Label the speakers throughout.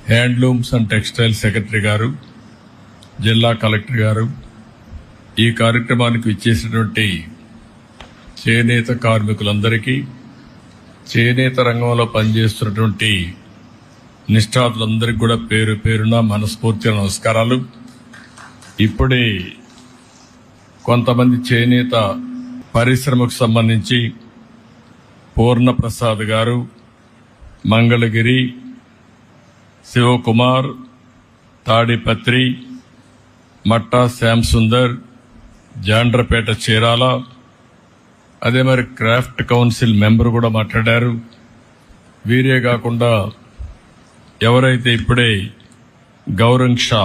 Speaker 1: Handlooms and textile secretary గారు, జిల్లా collector గారు, ఈ కార్యక్రమానికి విచ్చేసినటువంటి చేనేత కార్మికులందరికీ, చేనేత రంగంలో పనిచేస్తున్నటువంటి నిష్ఠాతులందరికీ కూడా పేరు పేరున మనస్ఫూర్తిగా నమస్కారాలు. ఇప్పుడే కొంతమంది చేనేత పరిశ్రమకు సంబంధించి పూర్ణప్రసాద్ గారు, మంగళగిరి, శివకుమార్, తాడిపత్రి, మట్టా శ్యామ్ సుందర్, జాండ్రపేట చీరాల, అదే మరి క్రాఫ్ట్ కౌన్సిల్ మెంబర్ కూడా మాట్లాడారు. వీరే కాకుండా ఎవరైతే ఇప్పుడే గౌరంగ్ షా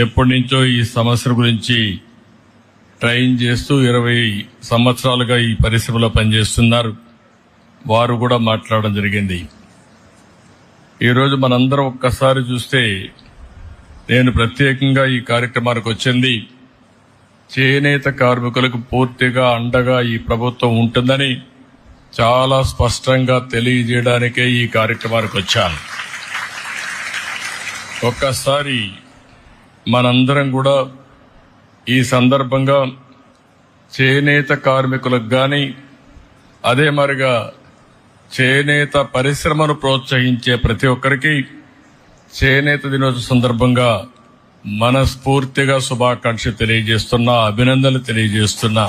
Speaker 1: ఎప్పటి నుంచో ఈ సమస్య గురించి ట్రైన్ చేస్తూ 20 సంవత్సరాలుగా ఈ పరిశ్రమలో పనిచేస్తున్నారు, వారు కూడా మాట్లాడడం జరిగింది. ఈరోజు మనందరం ఒక్కసారి చూస్తే, నేను ప్రత్యేకంగా ఈ కార్యక్రమానికి వచ్చింది చేనేత కార్మికులకు పూర్తిగా అండగా ఈ ప్రభుత్వం ఉంటుందని చాలా స్పష్టంగా తెలియజేయడానికే ఈ కార్యక్రమానికి వచ్చాను. ఒక్కసారి మనందరం కూడా ఈ సందర్భంగా చేనేత కార్మికులకు కానీ, అదే మరిగా చేనేత పరిశ్రమను ప్రోత్సహించే ప్రతి ఒక్కరికి చేనేత దినోత్సవ సందర్భంగా మనస్ఫూర్తిగా శుభాకాంక్షలు తెలియజేస్తున్నా, అభినందనలు తెలియజేస్తున్నా.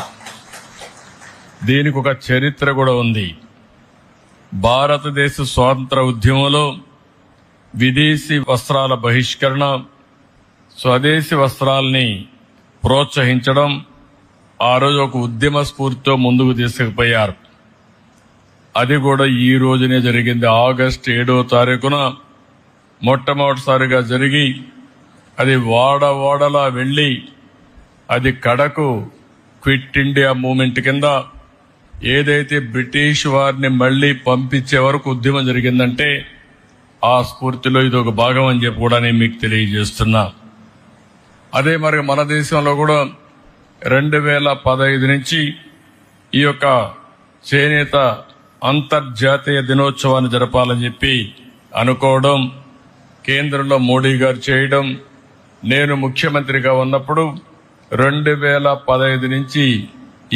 Speaker 1: దీనికి ఒక చరిత్ర కూడా ఉంది. భారతదేశ స్వాతంత్ర ఉద్యమంలో విదేశీ వస్త్రాల బహిష్కరణ, స్వదేశీ వస్త్రాల్ని ప్రోత్సహించడం, ఆ రోజు ఒక ఉద్యమ స్ఫూర్తితో ముందుకు తీసుకుపోయారు. అది కూడా ఈ రోజునే జరిగింది. ఆగస్టు 7వ తారీఖున మొట్టమొదటిసారిగా జరిగి, అది వాడలా వెళ్లి, అది కడకు క్విట్ ఇండియా మూవ్మెంట్ కింద ఏదైతే బ్రిటిష్ వారిని మళ్లీ పంపించే వరకు ఉద్యమం జరిగిందంటే, ఆ స్ఫూర్తిలో ఇది ఒక భాగం అని చెప్పి కూడా నేను మీకు తెలియజేస్తున్నా. అదే మరి మన దేశంలో కూడా 2015 నుంచి ఈ యొక్క చేనేత అంతర్జాతీయ దినోత్సవాన్ని జరపాలని చెప్పి అనుకోవడం, కేంద్రంలో మోడీ గారు చేయడం, నేను ముఖ్యమంత్రిగా ఉన్నప్పుడు 2015 నుంచి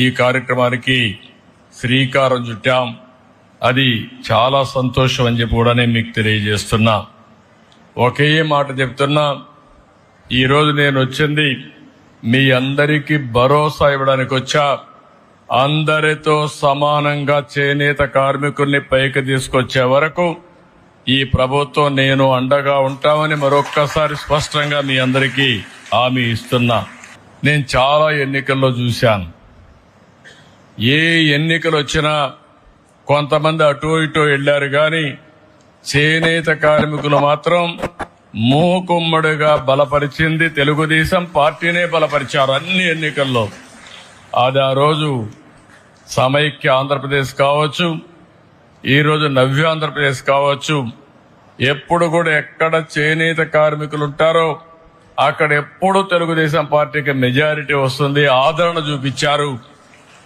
Speaker 1: ఈ కార్యక్రమానికి శ్రీకారం చుట్టాం. అది చాలా సంతోషం అని చెప్పి కూడా నేను మీకు తెలియజేస్తున్నా. ఒకే మాట చెప్తున్నా, ఈరోజు నేను వచ్చింది మీ అందరికీ భరోసా ఇవ్వడానికి వచ్చా. అందరితో సమానంగా చేనేత కార్మికుల్ని పైకి తీసుకొచ్చే వరకు ఈ ప్రభుత్వం నేను అండగా ఉంటామని మరొక్కసారి స్పష్టంగా మీ అందరికీ హామీ ఇస్తున్నా. నేను చాలా ఎన్నికల్లో చూశాను. ఏ ఎన్నికలు వచ్చినా కొంతమంది అటో ఇటో వెళ్లారు, కానీ చేనేత కార్మికులు మాత్రం మూకుమ్మడిగా బలపరిచింది తెలుగుదేశం పార్టీనే బలపరిచారు అన్ని ఎన్నికల్లో. అది ఆ రోజు సమైక్య ఆంధ్రప్రదేశ్ కావచ్చు, ఈరోజు నవ్య ఆంధ్రప్రదేశ్ కావచ్చు, ఎప్పుడు కూడా ఎక్కడ చేనేత కార్మికులు ఉంటారో అక్కడ ఎప్పుడు తెలుగుదేశం పార్టీకి మెజారిటీ వస్తుంది, ఆదరణ చూపించారు.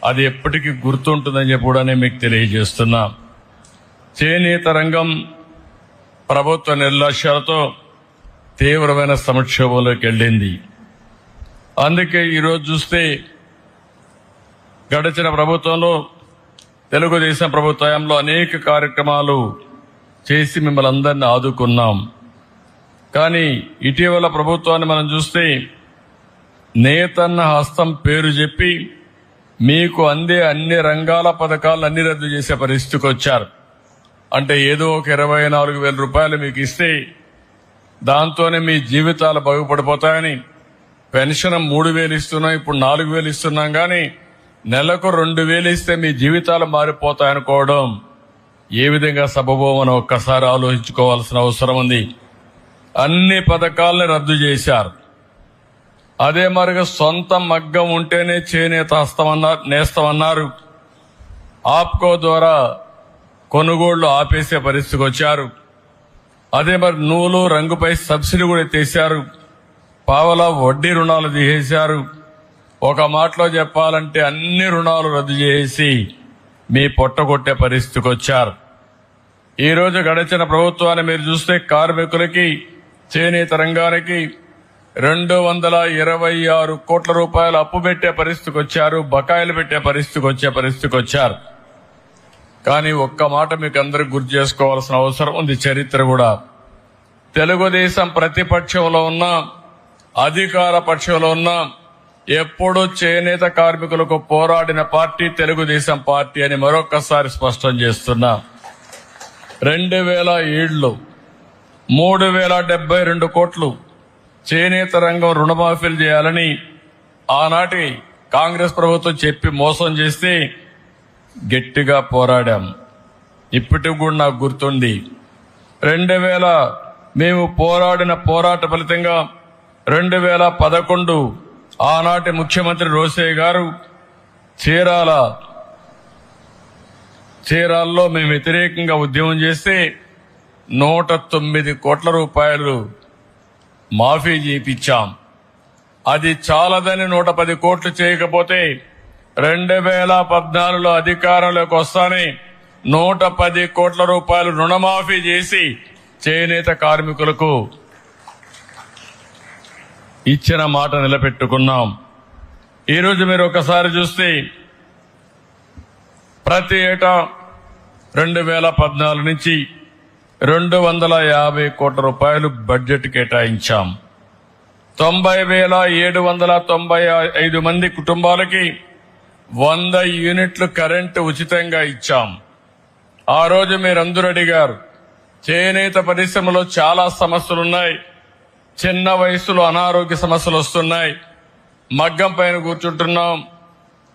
Speaker 1: అది ఎప్పటికీ గుర్తుంటుందని చెప్పి కూడా నేను మీకు తెలియజేస్తున్నా. చేనేత రంగం ప్రభుత్వ నిర్లక్ష్యాలతో తీవ్రమైన సంక్షోభంలోకి వెళ్ళింది. అందుకే ఈరోజు చూస్తే గడిచిన ప్రభుత్వంలో, తెలుగుదేశం ప్రభుత్వంలో అనేక కార్యక్రమాలు చేసి మిమ్మల్ని అందరినీ ఆదుకున్నాం. కానీ ఇటీవల ప్రభుత్వాన్ని మనం చూస్తే నేతన్న హస్తం పేరు చెప్పి మీకు అందే అన్ని రంగాల పథకాలు అన్ని రద్దు చేసే పరిస్థితికి వచ్చారు. అంటే ఏదో ఒక 24,000 రూపాయలు మీకు ఇస్తే దాంతోనే మీ జీవితాలు బాగుపడిపోతాయని, పెన్షన్ 3,000 ఇస్తున్నాం, ఇప్పుడు 4,000 ఇస్తున్నాం, కానీ నెలకు 2,000 ఇస్తే మీ జీవితాలు మారిపోతాయనుకోవడం ఏ విధంగా సబబో మనం ఒక్కసారి ఆలోచించుకోవాల్సిన అవసరం ఉంది. అన్ని పథకాలని రద్దు చేశారు. అదే మరిగా సొంత మగ్గం ఉంటేనే చేనేత నేస్తామన్నారు. ఆప్కో ద్వారా కొనుగోళ్లు ఆపేసే పరిస్థితికి వచ్చారు. అదే మరి నూలు రంగుపై సబ్సిడీ కూడా ఎత్తేశారు. పావలా వడ్డీ రుణాలు తీసేశారు. ఒక మాటలో చెప్పాలంటే అన్ని రుణాలు రద్దు చేసి మీ పొట్టగొట్టే పరిస్థితికి వచ్చారు. ఈ రోజు గడిచిన ప్రభుత్వాన్ని మీరు చూస్తే కార్మికులకి, చేనేత రంగానికి 226 కోట్ల రూపాయలు అప్పు పెట్టే పరిస్థితికి వచ్చారు, బకాయిలు పెట్టే పరిస్థితికి వచ్చారు. కానీ ఒక్క మాట మీకు అందరికి గుర్తు చేసుకోవాల్సిన అవసరం ఉంది. చరిత్ర కూడా తెలుగుదేశం ప్రతిపక్షంలో ఉన్నా, అధికార పక్షంలో ఉన్నా ఎప్పుడూ చేనేత కార్మికులకు పోరాడిన పార్టీ తెలుగుదేశం పార్టీ అని మరొక్కసారి స్పష్టం చేస్తున్నా. 2007లో 3072 కోట్లు చేనేత రంగం రుణమాఫీలు చేయాలని ఆనాటి కాంగ్రెస్ ప్రభుత్వం చెప్పి మోసం చేస్తే గట్టిగా పోరాడాం. ఇప్పటికి కూడా నాకు గుర్తుంది. 2000 మేము పోరాడిన పోరాట ఫలితంగా 2011 ఆనాటి ముఖ్యమంత్రి రోసయ్య గారు చీరాల్లో మేము వ్యతిరేకంగా ఉద్యమం చేస్తే 109 కోట్ల రూపాయలు మాఫీ చేయించాం. అది చాలదని 110 కోట్లు చేయకపోతే 2014లో అధికారంలోకి వస్తానే 110 కోట్ల రూపాయలు రుణమాఫీ చేసి చేనేత కార్మికులకు ఇచ్చిన మాట నిలబెట్టుకున్నాం. ఈరోజు మీరు ఒకసారి చూస్తే ప్రతి ఏటా 2014 నుంచి 250 కోట్ల రూపాయలు బడ్జెట్ కేటాయించాం. 90,795 మంది కుటుంబాలకి 100 యూనిట్లు కరెంటు ఉచితంగా ఇచ్చాం. ఆ రోజు మీరందరూ అడిగారు, చేనేత పరిశ్రమలో చాలా సమస్యలున్నాయి, చిన్న వయసులో అనారోగ్య సమస్యలు వస్తున్నాయి, మగ్గం పైన కూర్చుంటున్నాం,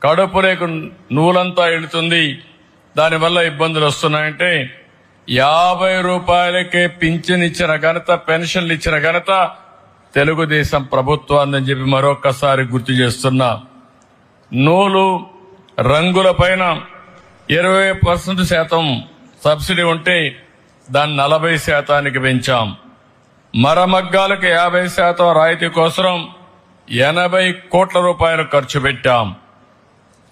Speaker 1: కడుపులోకి నూలంతా వెళుతుంది, దానివల్ల ఇబ్బందులు వస్తున్నాయంటే 50 రూపాయలకే పింఛన్ ఇచ్చిన ఘనత, పెన్షన్లు ఇచ్చిన ఘనత తెలుగుదేశం ప్రభుత్వాన్ని చెప్పి మరొకసారి గుర్తు చేస్తున్నా. నూలు రంగుల పైన 20% సబ్సిడీ ఉంటే దాన్ని 40% పెంచాం. మరమగ్గాలకు 50% రాయితీ కోసం 80 కోట్ల రూపాయలు ఖర్చు పెట్టాం.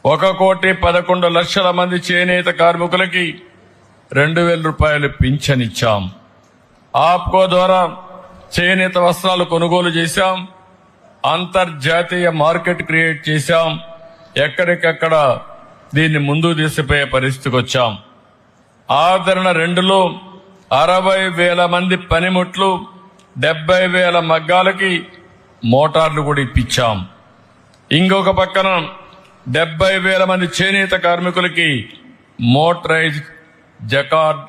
Speaker 1: 1,11,00,000 మంది చేనేత కార్మికులకి 2,000 రూపాయలు పింఛన్ ఇచ్చాం. ఆప్కో ద్వారా చేనేత వస్త్రాలు కొనుగోలు చేశాం. అంతర్జాతీయ మార్కెట్ క్రియేట్ చేశాం. ఎక్కడికక్కడ దీన్ని ముందుకు తీసుకుపోయే పరిస్థితికి వచ్చాం. ఆదరణ 2లో 60,000 మంది పనిముట్లు, 70,000 మగ్గాలకి మోటార్లు కూడా ఇప్పించాం. ఇంకొక పక్కన 70,000 మంది చేనేత కార్మికులకి మోటరైజ్ జకార్డ్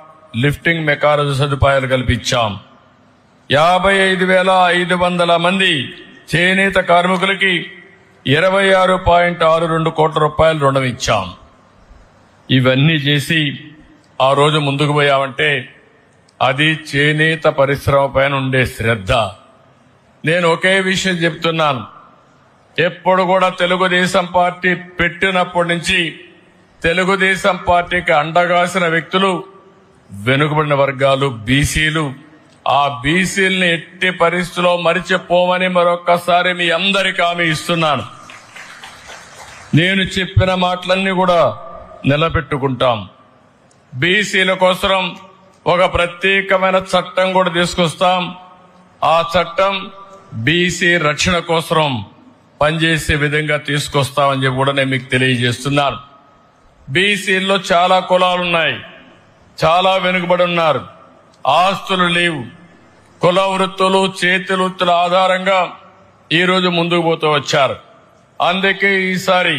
Speaker 1: లిఫ్టింగ్ మెకానిజం సదుపాయాలు కల్పించాం. 55,500 మంది చేనేత కార్మికులకి 26.62 కోట్ల రూపాయలు రుణం ఇచ్చాం. ఇవన్నీ చేసి ఆ రోజు ముందుకు పోయామంటే అది చేనేత పరిశ్రమ పైన ఉండే శ్రద్ధ. నేను ఒకే విషయం చెప్తున్నాను, ఎప్పుడు కూడా తెలుగుదేశం పార్టీ పెట్టినప్పటి నుంచి తెలుగుదేశం పార్టీకి అండగాసిన వ్యక్తులు వెనుకబడిన వర్గాలు, బీసీలు. ఆ బీసీల్ని ఎట్టి పరిస్థితుల్లో మరిచిపోమని మరొక్కసారి మీ అందరికీ హామీ ఇస్తున్నాను. నేను చెప్పిన మాటలన్నీ కూడా నిలబెట్టుకుంటాం. బీసీల కోసం ఒక ప్రత్యేకమైన చట్టం కూడా తీసుకొస్తాం. ఆ చట్టం బీసీ రక్షణ కోసం పనిచేసే విధంగా తీసుకొస్తామని చెప్పి కూడా నేను మీకు తెలియజేస్తున్నాను. బీసీల్లో చాలా కులాలున్నాయి, చాలా వెనుకబడి ఉన్నారు, ఆస్తులు లేవు, కుల వృత్తులు, చేతి వృత్తుల ఆధారంగా ఈరోజు ముందుకు పోతూ వచ్చారు. అందుకే ఈసారి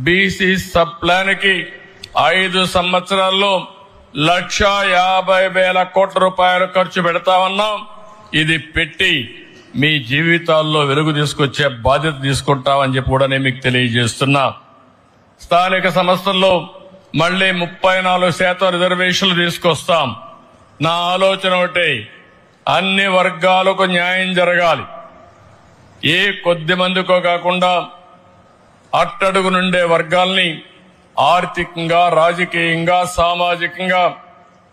Speaker 1: బీసీ సబ్ ప్లాన్ కి 5 సంవత్సరాల్లో 1,50,000 కోట్ల రూపాయలు ఖర్చు పెడతామన్నాం. ఇది పెట్టి మీ జీవితాల్లో వెలుగు తీసుకొచ్చే బాధ్యత తీసుకుంటామని చెప్పి కూడా నేను మీకు తెలియజేస్తున్నా. స్థానిక సంస్థల్లో మళ్లీ 34% రిజర్వేషన్లు తీసుకొస్తాం. నా ఆలోచన ఒకటే, అన్ని వర్గాలకు న్యాయం జరగాలి. ఏ కొద్ది మందికో కాకుండా అట్టడుగు నుండే వర్గాల్ని ఆర్థికంగా, రాజకీయంగా, సామాజికంగా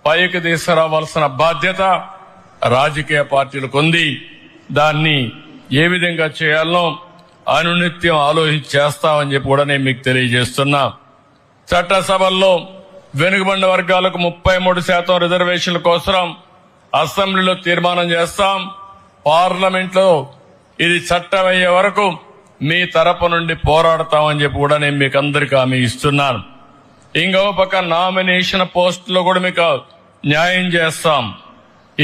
Speaker 1: పైకి తీసుకురావాల్సిన బాధ్యత రాజకీయ పార్టీలకు ఉంది. దాన్ని ఏ విధంగా చేయాలనో అనునిత్యం ఆలోచించి చేస్తామని చెప్పి కూడా నేను మీకు తెలియజేస్తున్నా. చట్టసభల్లో వెనుకబడిన వర్గాలకు 33% రిజర్వేషన్ల కోసం అసెంబ్లీలో తీర్మానం చేస్తాం. పార్లమెంట్లో ఇది చట్టం అయ్యే వరకు మీ తరపు నుండి పోరాడతామని చెప్పి కూడా నేను మీకు అందరికీ హామీ ఇస్తున్నాను. ఇంకో పక్క నామినేషన్ పోస్టులో కూడా మీకు న్యాయం చేస్తాం.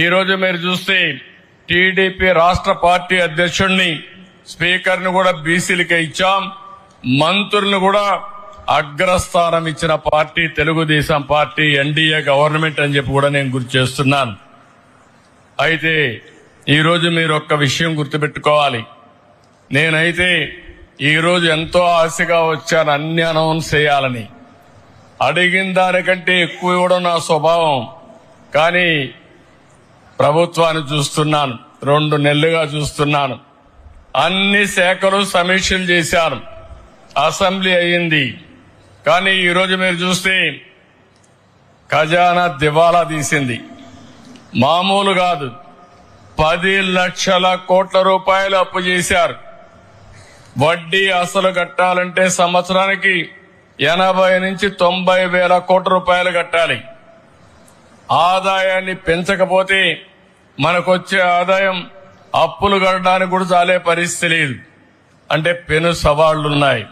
Speaker 1: ఈ రోజు మీరు చూస్తే టీడీపీ రాష్ట్ర పార్టీ అధ్యక్షుడిని, స్పీకర్ని కూడా బీసీలకే ఇచ్చాం. మంత్రులను కూడా అగ్రస్థానం ఇచ్చిన party Telugu Desam party, NDA government అని చెప్పి కూడా నేను గుర్తు చేస్తున్నాను. అయితే ఈరోజు మీరు ఒక్క విషయం గుర్తుపెట్టుకోవాలి. నేనైతే ఈరోజు ఎంతో ఆశగా వచ్చాను అన్ని అనౌన్స్ చేయాలని. అడిగిన దానికంటే ఎక్కువ ఇవ్వడం నా స్వభావం. కానీ ప్రభుత్వాన్ని చూస్తున్నాను, 2 నెలలుగా చూస్తున్నాను. అన్ని శాఖలు సమీక్షలు చేశారు, అసెంబ్లీ అయ్యింది. కానీ ఈరోజు మీరు చూస్తే ఖజానా దివాలా తీసింది. మామూలు కాదు, 10 లక్షల కోట్ల రూపాయలు అప్పు చేశారు. వడ్డీ అసలు కట్టాలంటే సంవత్సరానికి 80 నుంచి 90 వేల కోట్ల రూపాయలు కట్టాలి. ఆదాయాన్ని పెంచకపోతే మనకొచ్చే ఆదాయం అప్పులు కట్టడానికి కూడా చాలే పరిస్థితి లేదు. అంటే పెను సవాళ్లున్నాయి.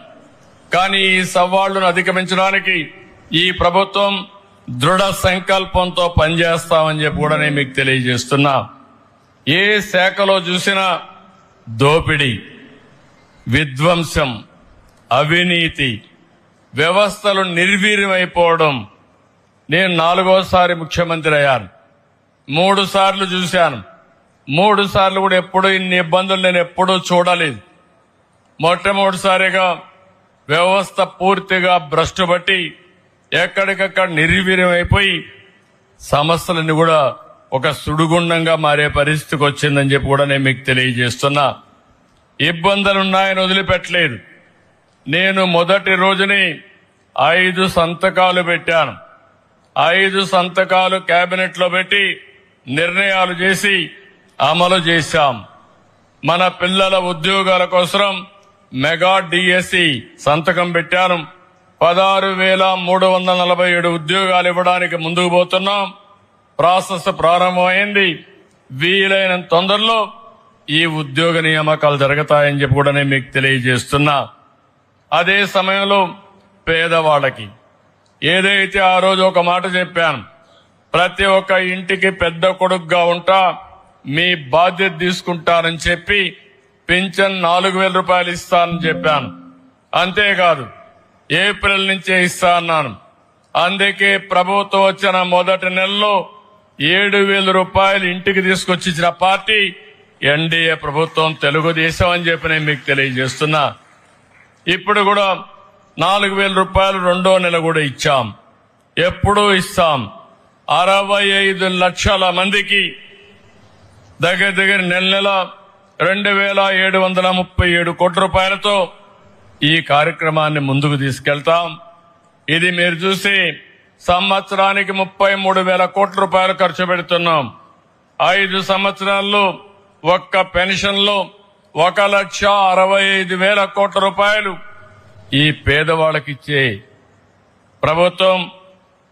Speaker 1: కానీ ఈ సవాళ్లను అధిగమించడానికి ఈ ప్రభుత్వం దృఢ సంకల్పంతో పనిచేస్తామని చెప్పి కూడా నేను మీకు తెలియజేస్తున్నా. ఏ శాఖలో చూసినా దోపిడీ, విధ్వంసం, అవినీతి, వ్యవస్థలు నిర్వీర్యమైపోవడం. నేను 4వసారి ముఖ్యమంత్రి అయ్యాను. 3 సార్లు చూశాను. 3 సార్లు కూడా ఎప్పుడూ ఇన్ని ఇబ్బందులు నేను ఎప్పుడూ చూడలేదు. మొట్టమొదటిసారిగా వ్యవస్థ పూర్తిగా భ్రష్టుపట్టి ఎక్కడికక్కడ నిర్వీర్యమైపోయి సమస్యలన్నీ కూడా ఒక సుడిగుండంగా మారే పరిస్థితికి వచ్చిందని చెప్పి కూడా నేను మీకు తెలియజేస్తున్నా. ఇబ్బందులున్నాయని వదిలిపెట్టలేదు. నేను మొదటి రోజుని 5 సంతకాలు పెట్టాను. 5 సంతకాలు కేబినెట్ లో పెట్టి నిర్ణయాలు చేసి అమలు చేశాం. మన పిల్లల ఉద్యోగాల కోసం మెగా డిఎస్సి సంతకం పెట్టాను. 16,347 ఉద్యోగాలు ఇవ్వడానికి ముందుకు పోతున్నాం. ప్రాసెస్ ప్రారంభమైంది. వీలైనంత తొందరలో ఈ ఉద్యోగ నియామకాలు జరుగుతాయని చెప్పి కూడా నేను మీకు తెలియజేస్తున్నా. అదే సమయంలో పేదవాళ్ళకి ఏదైతే ఆ రోజు ఒక మాట చెప్పాను, ప్రతి ఒక్క ఇంటికి పెద్ద కొడుకుగా ఉంటా, మీ బాధ్యత తీసుకుంటానని చెప్పి పింఛన్ 4,000 రూపాయలు ఇస్తానని చెప్పాను. అంతేకాదు ఏప్రిల్ నుంచే ఇస్తా అన్నాను. అందుకే ప్రభుత్వం వచ్చిన మొదటి నెలలో 7,000 రూపాయలు ఇంటికి తీసుకొచ్చి ఇచ్చిన పార్టీ ఎన్డీఏ ప్రభుత్వం, తెలుగుదేశం అని చెప్పి నేను మీకు తెలియజేస్తున్నా. ఇప్పుడు కూడా 4,000 రూపాయలు 2వ నెల కూడా ఇచ్చాం. ఎప్పుడూ ఇస్తాం. 65 లక్షల మందికి దగ్గర నెల 2,737 కోట్ల రూపాయలతో ఈ కార్యక్రమాన్ని ముందుకు తీసుకెళ్తాం. ఇది మీరు చూసి సంవత్సరానికి 33,000 కోట్ల రూపాయలు ఖర్చు పెడుతున్నాం. 5 సంవత్సరాల్లో ఒక్క పెన్షన్ లో 1,65,000 కోట్ల రూపాయలు ఈ పేదవాళ్ళకిచ్చే ప్రభుత్వం,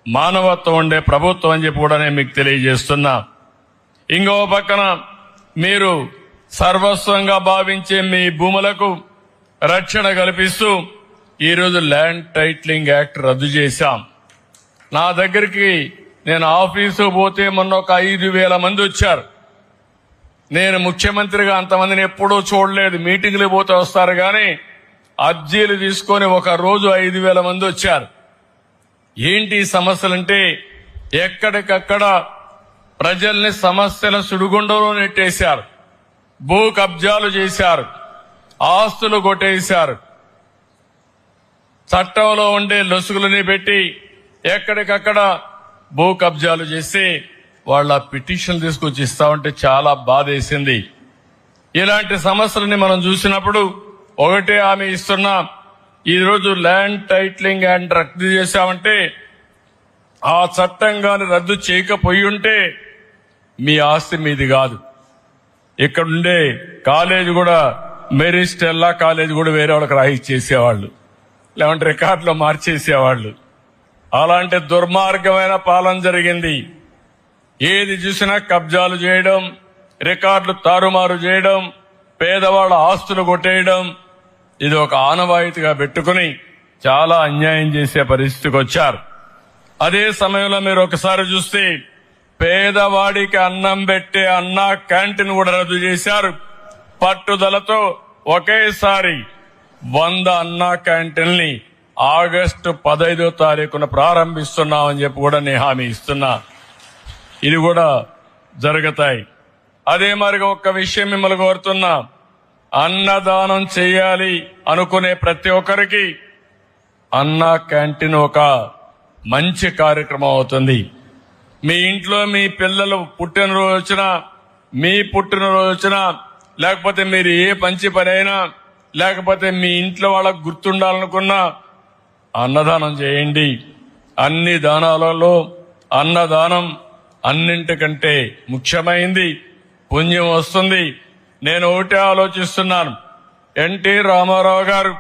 Speaker 1: మానవత్వం ఉండే ప్రభుత్వం అని చెప్పి కూడా నేను మీకు తెలియజేస్తున్నా. ఇంకో పక్కన మీరు సర్వస్వంగా భావించే మీ భూములకు రక్షణ కల్పిస్తూ ఈరోజు ల్యాండ్ టైటిలింగ్ యాక్ట్ రద్దు చేశాం. నా దగ్గరికి నేను ఆఫీసు పోతే మొన్న ఒక 5,000 మంది వచ్చారు. నేను ముఖ్యమంత్రిగా అంతమందిని ఎప్పుడూ చూడలేదు. మీటింగ్లు పోతే వస్తారు కానీ అర్జీలు తీసుకొని ఒక రోజు 5,000 మంది వచ్చారు. ఏంటి సమస్యలంటే ఎక్కడికక్కడ ప్రజల్ని సమస్యల సుడిగుండంలో నెట్టేశారు. భూ కబ్జాలు చేశారు, ఆస్తులు కొట్టేశారు. చట్టంలో ఉండే లొసుగులని పెట్టి ఎక్కడికక్కడ భూ కబ్జాలు చేసి వాళ్ళ పిటిషన్ తీసుకొచ్చి ఇస్తామంటే చాలా బాధేసింది. ఇలాంటి సమస్యలని మనం చూసినప్పుడు ఒకటే హామీ ఇస్తున్నా, ఈరోజు ల్యాండ్ టైటిలింగ్ యాక్ట్ రద్దు చేశామంటే ఆ చట్టం గాని రద్దు చేయకపోయి ఉంటే మీ ఆస్తి మీది కాదు. ఇక్కడుండే కాలేజ్ కూడా, మేరీ స్టెల్లా కాలేజ్ కూడా వేరే వాళ్ళకి రాయిచ్చేసేవాళ్ళు, లేదంటే రికార్డులో మార్చేసేవాళ్ళు. అలాంటి దుర్మార్గమైన పాలన జరిగింది. ఏది చూసినా కబ్జాలు చేయడం, రికార్డులు తారుమారు చేయడం, పేదవాళ్ళ ఆస్తులు కొట్టేయడం, ఇది ఒక ఆనవాయితీగా పెట్టుకుని చాలా అన్యాయం చేసే పరిస్థితికి వచ్చారు. అదే సమయంలో మీరు ఒకసారి చూస్తే పేదవాడికి అన్నం పెట్టే అన్నా క్యాంటీన్ కూడా రద్దు చేశారు. పట్టుదలతో ఒకేసారి 100 అన్నా క్యాంటీన్ని ఆగస్టు 15వ తారీఖున ప్రారంభిస్తున్నామని చెప్పి కూడా నేను హామీ ఇస్తున్నా. ఇది కూడా జరుగుతాయి. అదే మరిగా ఒక్క విషయం మిమ్మల్ని కోరుతున్నా, అన్నదానం చేయాలి అనుకునే ప్రతి ఒక్కరికి అన్నా క్యాంటీన్ ఒక మంచి కార్యక్రమం అవుతుంది. మీ ఇంట్లో మీ పిల్లలు పుట్టినరోజు వచ్చినా, మీ పుట్టినరోజు వచ్చినా, లేకపోతే మీరు ఏ మంచి పని అయినా, లేకపోతే మీ ఇంట్లో వాళ్ళకు గుర్తుండాలనుకున్నా అన్నదానం చేయండి. అన్ని దానాలలో అన్నదానం అన్నింటికంటే ముఖ్యమైంది, పుణ్యం వస్తుంది. నేను ఒకటే ఆలోచిస్తున్నాను, ఎన్టీ రామారావు గారు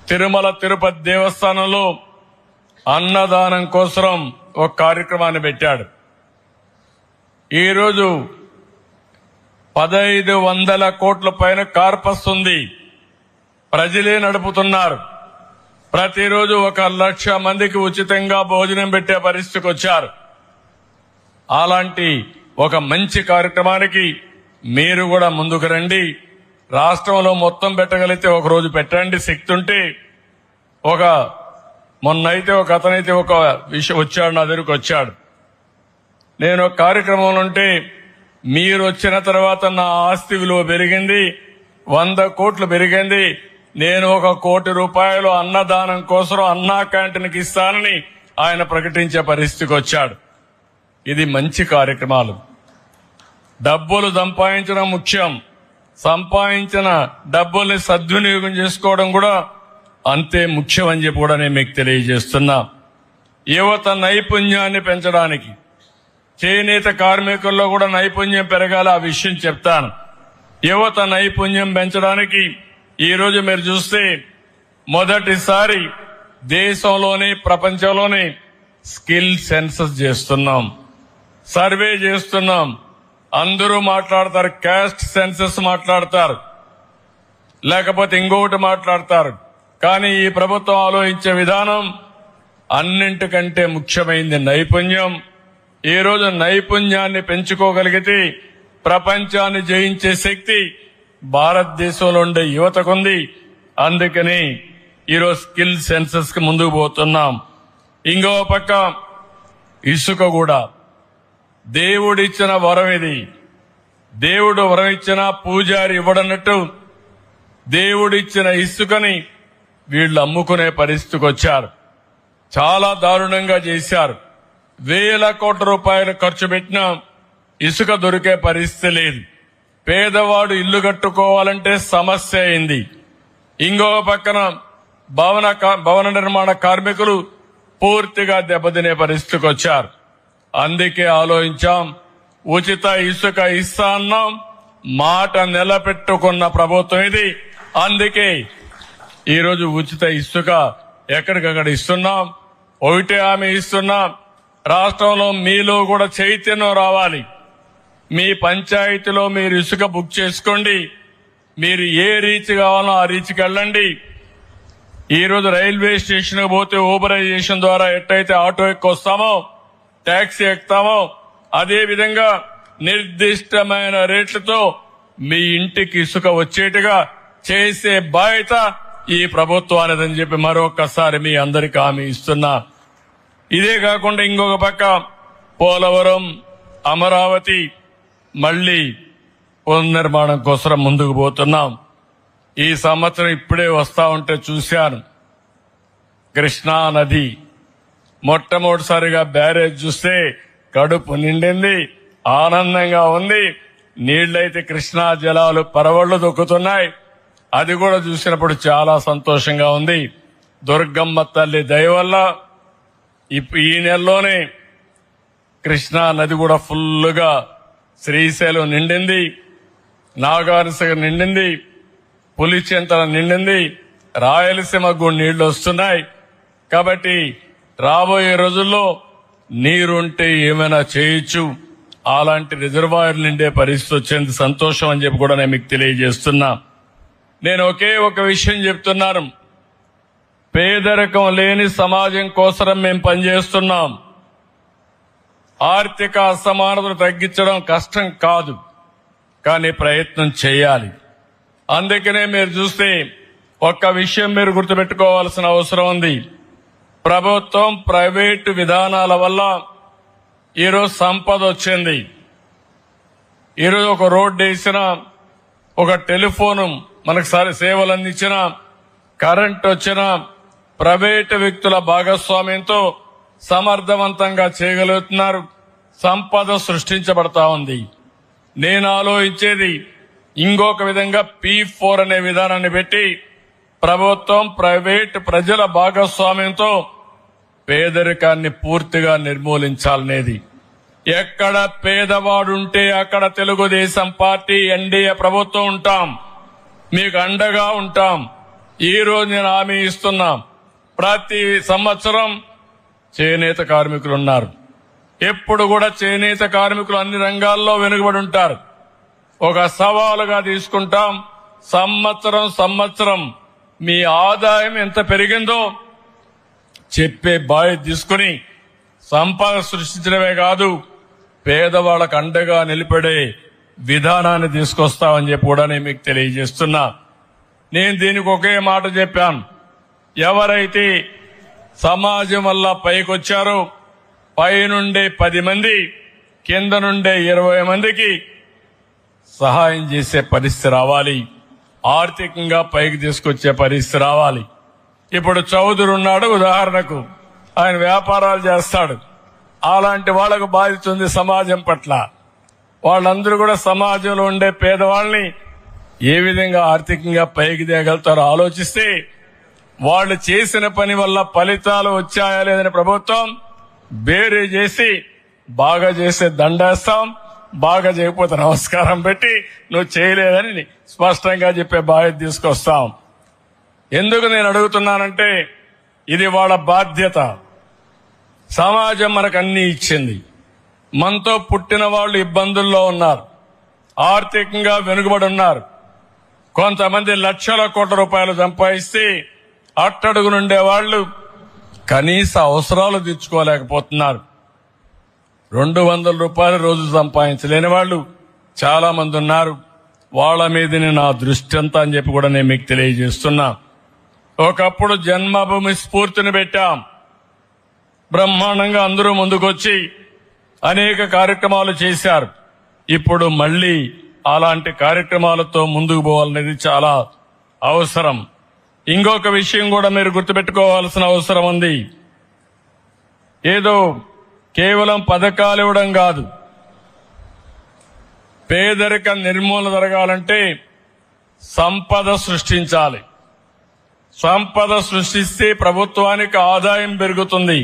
Speaker 1: తిరుమల తిరుపతి దేవస్థానంలో అన్నదానం కోసం ఒక కార్యక్రమాన్ని పెట్టాడు. ఈరోజు 1500 కోట్ల పైన కార్పస్ ఉంది. ప్రజలే నడుపుతున్నారు. ప్రతిరోజు 1 లక్ష మందికి ఉచితంగా భోజనం పెట్టే పరిస్థితికి వచ్చారు. అలాంటి ఒక మంచి కార్యక్రమానికి మీరు కూడా ముందుకు రండి. రాష్ట్రంలో మొత్తం పెట్టగలిగితే ఒక రోజు పెట్టండి, శక్తి ఉంటే. మొన్నైతే ఒక అతనైతే ఒక విషయం వచ్చాడు, నా దగ్గరకు వచ్చాడు. నేను ఒక కార్యక్రమంలో ఉంటే, మీరు వచ్చిన తర్వాత నా ఆస్తి విలువ పెరిగింది, 100 కోట్లు పెరిగింది, నేను 1 కోటి రూపాయలు అన్నదానం కోసం అన్నా క్యాంటీన్కి ఇస్తానని ఆయన ప్రకటించే పరిస్థితికి వచ్చాడు. ఇది మంచి కార్యక్రమాలు. డబ్బులు సంపాదించడం ముఖ్యం, సంపాదించిన డబ్బుల్ని సద్వినియోగం చేసుకోవడం కూడా అంతే ముఖ్యం అని చెప్పి కూడా నేను మీకు తెలియజేస్తున్నా. యువత నైపుణ్యాన్ని పెంచడానికి, చేనేత కార్మికుల్లో కూడా నైపుణ్యం పెరగాలి, ఆ విషయం చెప్తాను. యువత నైపుణ్యం పెంచడానికి ఈరోజు మీరు చూస్తే మొదటిసారి దేశంలోని ప్రపంచంలోని స్కిల్ సెన్సస్ చేస్తున్నాం, సర్వే చేస్తున్నాం. అందరూ మాట్లాడతారు, క్యాస్ట్ సెన్సస్ మాట్లాడతారు, లేకపోతే ఇంకొకటి మాట్లాడతారు. కానీ ఈ ప్రభుత్వం ఆలోచించే విధానం అన్నింటికంటే ముఖ్యమైనది నైపుణ్యం. ఈ రోజు నైపుణ్యాన్ని పెంచుకోగలిగితే ప్రపంచాన్ని జయించే శక్తి భారతదేశంలో ఉండే యువతకుంది. అందుకని ఈరోజు స్కిల్ సెన్సస్ కి ముందుకు పోతున్నాం. ఇంకో పక్క ఇసుక కూడా దేవుడిచ్చిన వరం. ఇది దేవుడు వరం ఇచ్చిన పూజారి ఇవ్వడన్నట్టు దేవుడిచ్చిన ఇసుకని వీళ్ళు అమ్ముకునే పరిస్థితికి వచ్చారు. చాలా దారుణంగా చేశారు. 1000 కోట్ల రూపాయలు ఖర్చు పెట్టినా ఇసుక దొరికే పరిస్థితి లేదు. పేదవాడు ఇల్లు కట్టుకోవాలంటే సమస్య అయింది. ఇంకో పక్కన భవన నిర్మాణ కార్మికులు పూర్తిగా దెబ్బతినే పరిస్థితికి వచ్చారు. అందుకే ఆలోచించాం, ఉచిత ఇసుక ఇస్తా అన్నాం, మాట నిలబెట్టుకున్న ప్రభుత్వం ఇది. అందుకే ఈరోజు ఉచిత ఇసుక ఎక్కడికక్కడ ఇస్తున్నాం. ఒకటే హామీ ఇస్తున్నాం, రాష్ట్రంలో మీలో కూడా చైతన్యం రావాలి. మీ పంచాయతీలో మీరు ఇసుక బుక్ చేసుకోండి. మీరు ఏ రీచ్ కావాలో ఆ రీచ్కి వెళ్ళండి. ఈరోజు రైల్వే స్టేషన్కి పోతే ఊబరైజేషన్ ద్వారా ఎట్టయితే ఆటో ఎక్కొస్తామో, ట్యాక్సీ ఎక్కుతామో, అదే విధంగా నిర్దిష్టమైన రేట్లతో మీ ఇంటికి ఇసుక వచ్చేట్టుగా చేసే బాధ్యత ఈ ప్రభుత్వానిదని చెప్పి మరొకసారి మీ అందరికీ హామీ ఇస్తున్నా. ఇదే కాకుండా ఇంకొక పక్క పోలవరం, అమరావతి మళ్లీ పునర్నిర్మాణం కోసం ముందుకు పోతున్నాం. ఈ సంవత్సరం ఇప్పుడే వస్తా ఉంటే చూశాను, కృష్ణా నది మొట్టమొదటిసారిగా బ్యారేజ్ చూస్తే కడుపు నిండింది, ఆనందంగా ఉంది. నీళ్లైతే కృష్ణా జలాలు పరవళ్లు దొక్కుతున్నాయి. అది కూడా చూసినప్పుడు చాలా సంతోషంగా ఉంది. దుర్గమ్మ తల్లి దయ వల్ల ఈ నెలలోనే కృష్ణా నది కూడా ఫుల్గా శ్రీశైలం నిండింది, నాగార్జున నిండింది, పులిచెంతల నిండింది, రాయలసీమకు నీళ్లు వస్తున్నాయి. కాబట్టి రాబోయే రోజుల్లో నీరుంటే ఏమైనా చేయొచ్చు. అలాంటి రిజర్వాయర్లు నిండే పరిస్థితి వచ్చేందుకు సంతోషం అని చెప్పి కూడా నేను మీకు తెలియజేస్తున్నా. నేను ఒకే ఒక విషయం చెప్తున్నాను, పేదరికం లేని సమాజం కోసం మేము పనిచేస్తున్నాం. ఆర్థిక అసమానతలు తగ్గించడం కష్టం కాదు, కానీ ప్రయత్నం చేయాలి. అందుకనే మీరు చూస్తే ఒక్క విషయం మీరు గుర్తుపెట్టుకోవాల్సిన అవసరం ఉంది. ప్రభుత్వం ప్రైవేటు విధానాల వల్ల ఈరోజు సంపద వచ్చింది. ఈరోజు ఒక రోడ్డు వేసిన, ఒక టెలిఫోను మనకు సేవలు అందించిన, కరెంట్ వచ్చిన ప్రైవేటు వ్యక్తుల భాగస్వామ్యంతో సమర్థవంతంగా చేయగలుగుతున్నారు. సంపద సృష్టించబడతా ఉంది. నేను ఆలోచించేది ఇంకొక విధంగా P4 అనే విధానాన్ని పెట్టి ప్రభుత్వం ప్రైవేట్ ప్రజల భాగస్వామ్యంతో పేదరికాన్ని పూర్తిగా నిర్మూలించాలనేది. ఎక్కడ పేదవాడుంటే అక్కడ తెలుగుదేశం పార్టీ ఎన్డీఏ ప్రభుత్వం ఉంటాం, మీకు అండగా ఉంటాం. ఈ రోజు నేను హామీ ఇస్తున్నా, ప్రతి సంవత్సరం చేనేత కార్మికులు ఉన్నారు. ఎప్పుడు కూడా చేనేత కార్మికులు అన్ని రంగాల్లో వెనుకబడి ఉంటారు. ఒక సవాలుగా తీసుకుంటాం. సంవత్సరం మీ ఆదాయం ఎంత పెరిగిందో చెప్పే బాధ్యత తీసుకుని సంపద సృష్టించడమే కాదు, పేదవాళ్ళకు అండగా నిలబడే విధానాన్ని తీసుకొస్తామని చెప్పి కూడా నేను మీకు తెలియజేస్తున్నా. నేను దీనికి ఒకే మాట చెప్పాను, ఎవరైతే సమాజం వల్ల పైకొచ్చారో పైనుండే 10 మంది, కింద నుండే 20 మందికి సహాయం చేసే పరిస్థితి రావాలి. ఆర్థికంగా పైకి తీసుకొచ్చే పరిస్థితి రావాలి. ఇప్పుడు చౌదరి ఉన్నాడు, ఉదాహరణకు ఆయన వ్యాపారాలు చేస్తాడు. అలాంటి వాళ్లకు బాధ్యత ఉంది సమాజం పట్ల. వాళ్ళందరూ కూడా సమాజంలో ఉండే పేదవాళ్ళని ఏ విధంగా ఆర్థికంగా పైకి తేగలుగుతారో ఆలోచిస్తే, వాళ్ళు చేసిన పని వల్ల ఫలితాలు వచ్చాయా లేదని ప్రభుత్వం బేరీ చేసి బాగా చేసే దండేస్తాం, బాగా చేయకపోతే నమస్కారం పెట్టి నువ్వు చేయలేదని స్పష్టంగా చెప్పే బాధ్యత తీసుకొస్తాం. ఎందుకు నేను అడుగుతున్నానంటే, ఇది వాళ్ళ బాధ్యత. సమాజం మనకు అన్ని ఇచ్చింది. మనతో పుట్టిన వాళ్ళు ఇబ్బందుల్లో ఉన్నారు, ఆర్థికంగా వెనుకబడి ఉన్నారు. కొంతమంది లక్షల కోట్ల రూపాయలు సంపాదిస్తే అట్టడుగు నుండే వాళ్ళు కనీస అవసరాలు తీర్చుకోలేకపోతున్నారు. 200 రూపాయలు రోజు సంపాదించలేని వాళ్ళు చాలా మంది ఉన్నారు. వాళ్ళ మీదనే నా దృష్టి అంతా అని చెప్పి కూడా నేను మీకు తెలియజేస్తున్నా. ఒకప్పుడు జన్మభూమి స్ఫూర్తిని పెట్టాం, బ్రహ్మాండంగా అందరూ ముందుకొచ్చి అనేక కార్యక్రమాలు చేశారు. ఇప్పుడు మళ్లీ అలాంటి కార్యక్రమాలతో ముందుకు పోవాలనేది చాలా అవసరం. ఇంకొక విషయం కూడా మీరు గుర్తుపెట్టుకోవాల్సిన అవసరం ఉంది. ఏదో కేవలం పథకాలు ఇవ్వడం కాదు, పేదరిక నిర్మూలన జరగాలంటే సంపద సృష్టించాలి. సంపద సృష్టిస్తే ప్రభుత్వానికి ఆదాయం పెరుగుతుంది.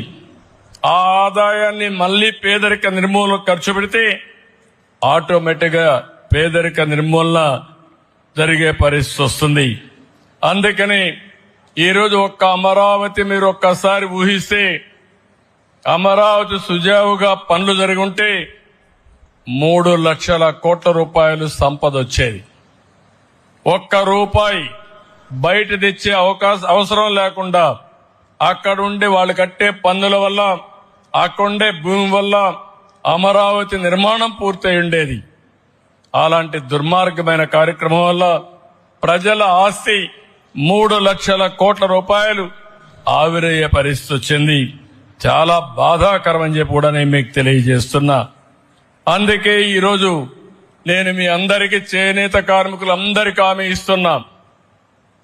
Speaker 1: ఆ ఆదాయాన్ని మళ్లీ పేదరిక నిర్మూలన ఖర్చు పెడితే ఆటోమేటిక్ గా పేదరిక నిర్మూలన జరిగే పరిస్థితి వస్తుంది. అందుకని ఈరోజు ఒక్క అమరావతి మీరు ఒక్కసారి ఊహిస్తే, అమరావతి సుజావుగా పనులు జరిగి ఉంటే 3 లక్షల కోట్ల రూపాయలు సంపద వచ్చేది. ₹1 బయట తెచ్చే అవసరం లేకుండా అక్కడుండి వాళ్ళు కట్టే పన్నుల వల్ల, అక్కడుండే భూమి వల్ల అమరావతి నిర్మాణం పూర్తయి ఉండేది. అలాంటి దుర్మార్గమైన కార్యక్రమం వల్ల ప్రజల ఆస్తి 3 లక్షల కోట్ల రూపాయలు ఆవిరయ్యే పరిస్థితి వచ్చింది. చాలా బాధాకరం అని చెప్పి కూడా నేను మీకు తెలియజేస్తున్నా. అందుకే ఈరోజు నేను మీ అందరికీ, చేనేత కార్మికులందరికీ హామీ ఇస్తున్నా,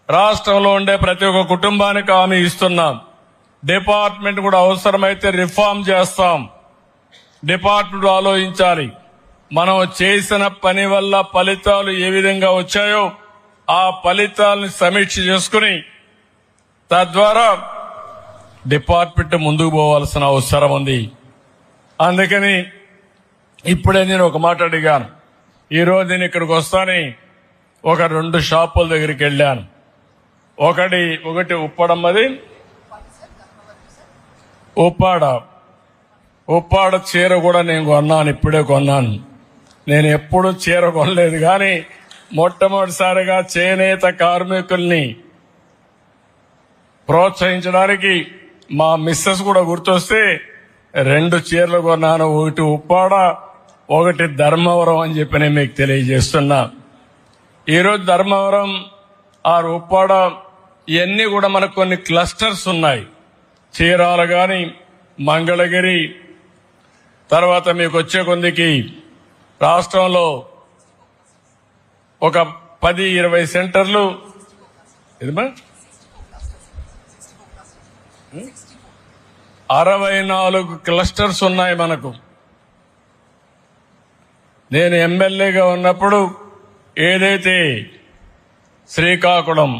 Speaker 1: రాష్ట్రంలో ఉండే ప్రతి ఒక్క కుటుంబానికి హామీ ఇస్తున్నాం. డిపార్ట్మెంట్ కూడా అవసరమైతే రిఫార్మ్ చేస్తాం. డిపార్ట్మెంట్ ఆలోచించాలి, మనం చేసిన పని వల్ల ఫలితాలు ఏ విధంగా వచ్చాయో ఆ ఫలితాలను సమీక్ష చేసుకుని తద్వారా డిపార్ట్మెంట్ ముందుకు పోవాల్సిన అవసరం ఉంది. అందుకని ఇప్పుడే నేను ఒక మాట అడిగాను. ఈరోజు నేను ఇక్కడికి వస్తాను, ఒక 2 షాపుల దగ్గరికి వెళ్ళాను. ఒకటి ఉప్పడమ్మది, ఉప్పాడ చీర కూడా నేను కొన్నాను, ఇప్పుడే కొన్నాను. నేను ఎప్పుడు చీర కొనలేదు, కానీ మొట్టమొదటిసారిగా చేనేత కార్మికుల్ని ప్రోత్సహించడానికి మా మిస్సెస్ కూడా గుర్తొస్తే 2 చీరలు కొన్నాను. ఒకటి ఉప్పాడ, ఒకటి ధర్మవరం అని చెప్పి నేను మీకు తెలియజేస్తున్నా. ఈరోజు ధర్మవరం ఉప్పాడ ఇవన్నీ కూడా మనకు కొన్ని క్లస్టర్స్ ఉన్నాయి. చీరాల గాని, మంగళగిరి, తర్వాత మీకు వచ్చే కొందికి రాష్ట్రంలో ఒక 10-20 సెంటర్లు 64 క్లస్టర్స్ ఉన్నాయి మనకు. నేను ఎమ్మెల్యేగా ఉన్నప్పుడు ఏదైతే శ్రీకాకుళం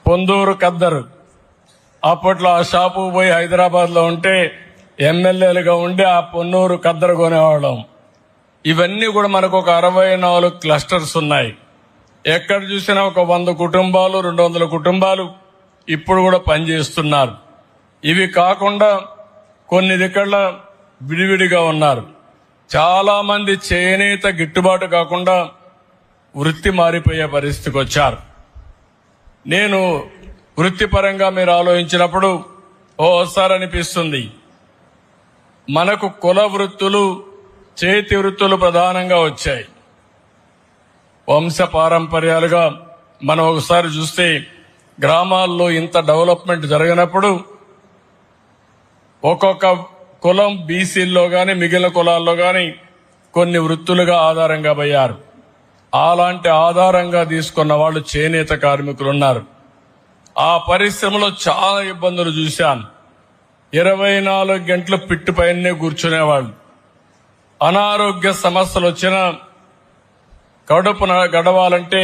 Speaker 1: పొందూరు కద్దరు, అప్పట్లో ఆ షాపు పోయి హైదరాబాద్ లో ఉంటే ఎమ్మెల్యేలుగా ఉండి ఆ పొన్నూరు కద్దరు కొనేవాళ్ళం. ఇవన్నీ కూడా మనకు ఒక 64 క్లస్టర్స్ ఉన్నాయి. ఎక్కడ చూసినా ఒక 100 కుటుంబాలు, 200 కుటుంబాలు ఇప్పుడు కూడా పనిచేస్తున్నారు. ఇవి కాకుండా కొన్ని దిక్కల విడివిడిగా ఉన్నారు. చాలా మంది చేనేత గిట్టుబాటు కాకుండా వృత్తి మారిపోయే పరిస్థితికి వచ్చారు. నేను వృత్తిపరంగా మీరు ఆలోచించినప్పుడు ఓసారి అనిపిస్తుంది, మనకు కుల వృత్తులు, చేతి వృత్తులు ప్రధానంగా వచ్చాయి. వంశ పారంపర్యాలుగా మనం ఒకసారి చూస్తే గ్రామాల్లో ఇంత డెవలప్మెంట్ జరిగినప్పుడు ఒక్కొక్క కులం బీసీల్లో గాని, మిగిలిన కులాల్లో గాని కొన్ని వృత్తులుగా ఆధారంగా పోయారు. అలాంటి ఆధారంగా తీసుకున్న వాళ్ళు చేనేత కార్మికులు ఉన్నారు. ఆ పరిశ్రమలో చాలా ఇబ్బందులు చూశాను. 24 గంటలు పిట్టు పైనే కూర్చునేవాళ్ళు. అనారోగ్య సమస్యలు వచ్చినా, కడుపు గడవాలంటే,